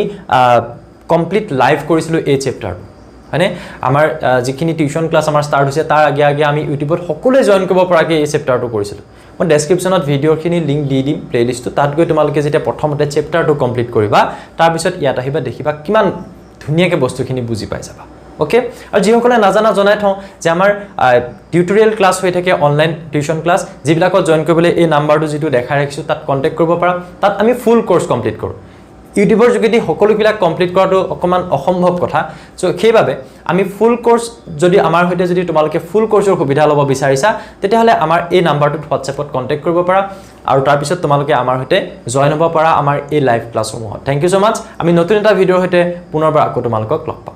কমপ্লিট লাইভ কৰিছিলো এই চেপ্টাৰ মানে আমাৰ যিখিনি টিউশন ক্লাস আমাৰ স্টাৰ্ট হৈছে তাৰ আগে আগে আমি ইউটিউবত সকলোৱে জয়েন কৰিব পৰাকে এই চেপ্টাৰটো কৰিছিলো মই ডেসক্ৰিপচনত ভিডিওখিনি লিংক দি দিম প্লেলিষ্টটো তাত গৈ তোমালোকে যেতিয়া প্ৰথমতে চেপ্টাৰটো কমপ্লিট কৰিবা তাৰ পিছত ইয়াত আহিবা দেখিবা কিমান ধুনিয়াকে বস্তুখিনি বুজি পাই যাবা ওকে আৰু যিসকলে নাজানা জনাই থওঁ যে আমাৰ টিউটোৰিয়েল ক্লাস হৈ থাকে অনলাইন টিউশন ক্লাস যিবিলাকত জয়েন কৰিবলৈ এই নাম্বাৰটো যেটো দেখাই ৰাখিছো তাত কন্টাক্ট কৰিব পাৰা তাত আমি ফুল কোৰ্স কমপ্লিট কৰো ইউটিউবৰ যোগেদি সকলোবিলাক কমপ্লিট কৰাটো অকমান অসম্ভৱ কথা সো সেইভাবে আমি ফুল কোৰ্স যদি আমাৰ হৈতে যদি তোমালোকে ফুল কোৰ্সৰ সুবিধা ল'ব বিচাৰিছা তেতিয়াহলে আমাৰ এই নাম্বাৰটোত WhatsAppত কন্টাক্ট কৰিব পাৰা আৰু তাৰ পিছত তোমালোকে আমাৰ হৈতে জয়েন হ'ব পাৰা আমাৰ এই লাইভ ক্লাছসমূহত থ্যাংক ইউ সো মাচ আমি নতুন এটা ভিডিওৰ হৈতে পুনৰবাৰ আকৌ তোমালোকক লগ পাম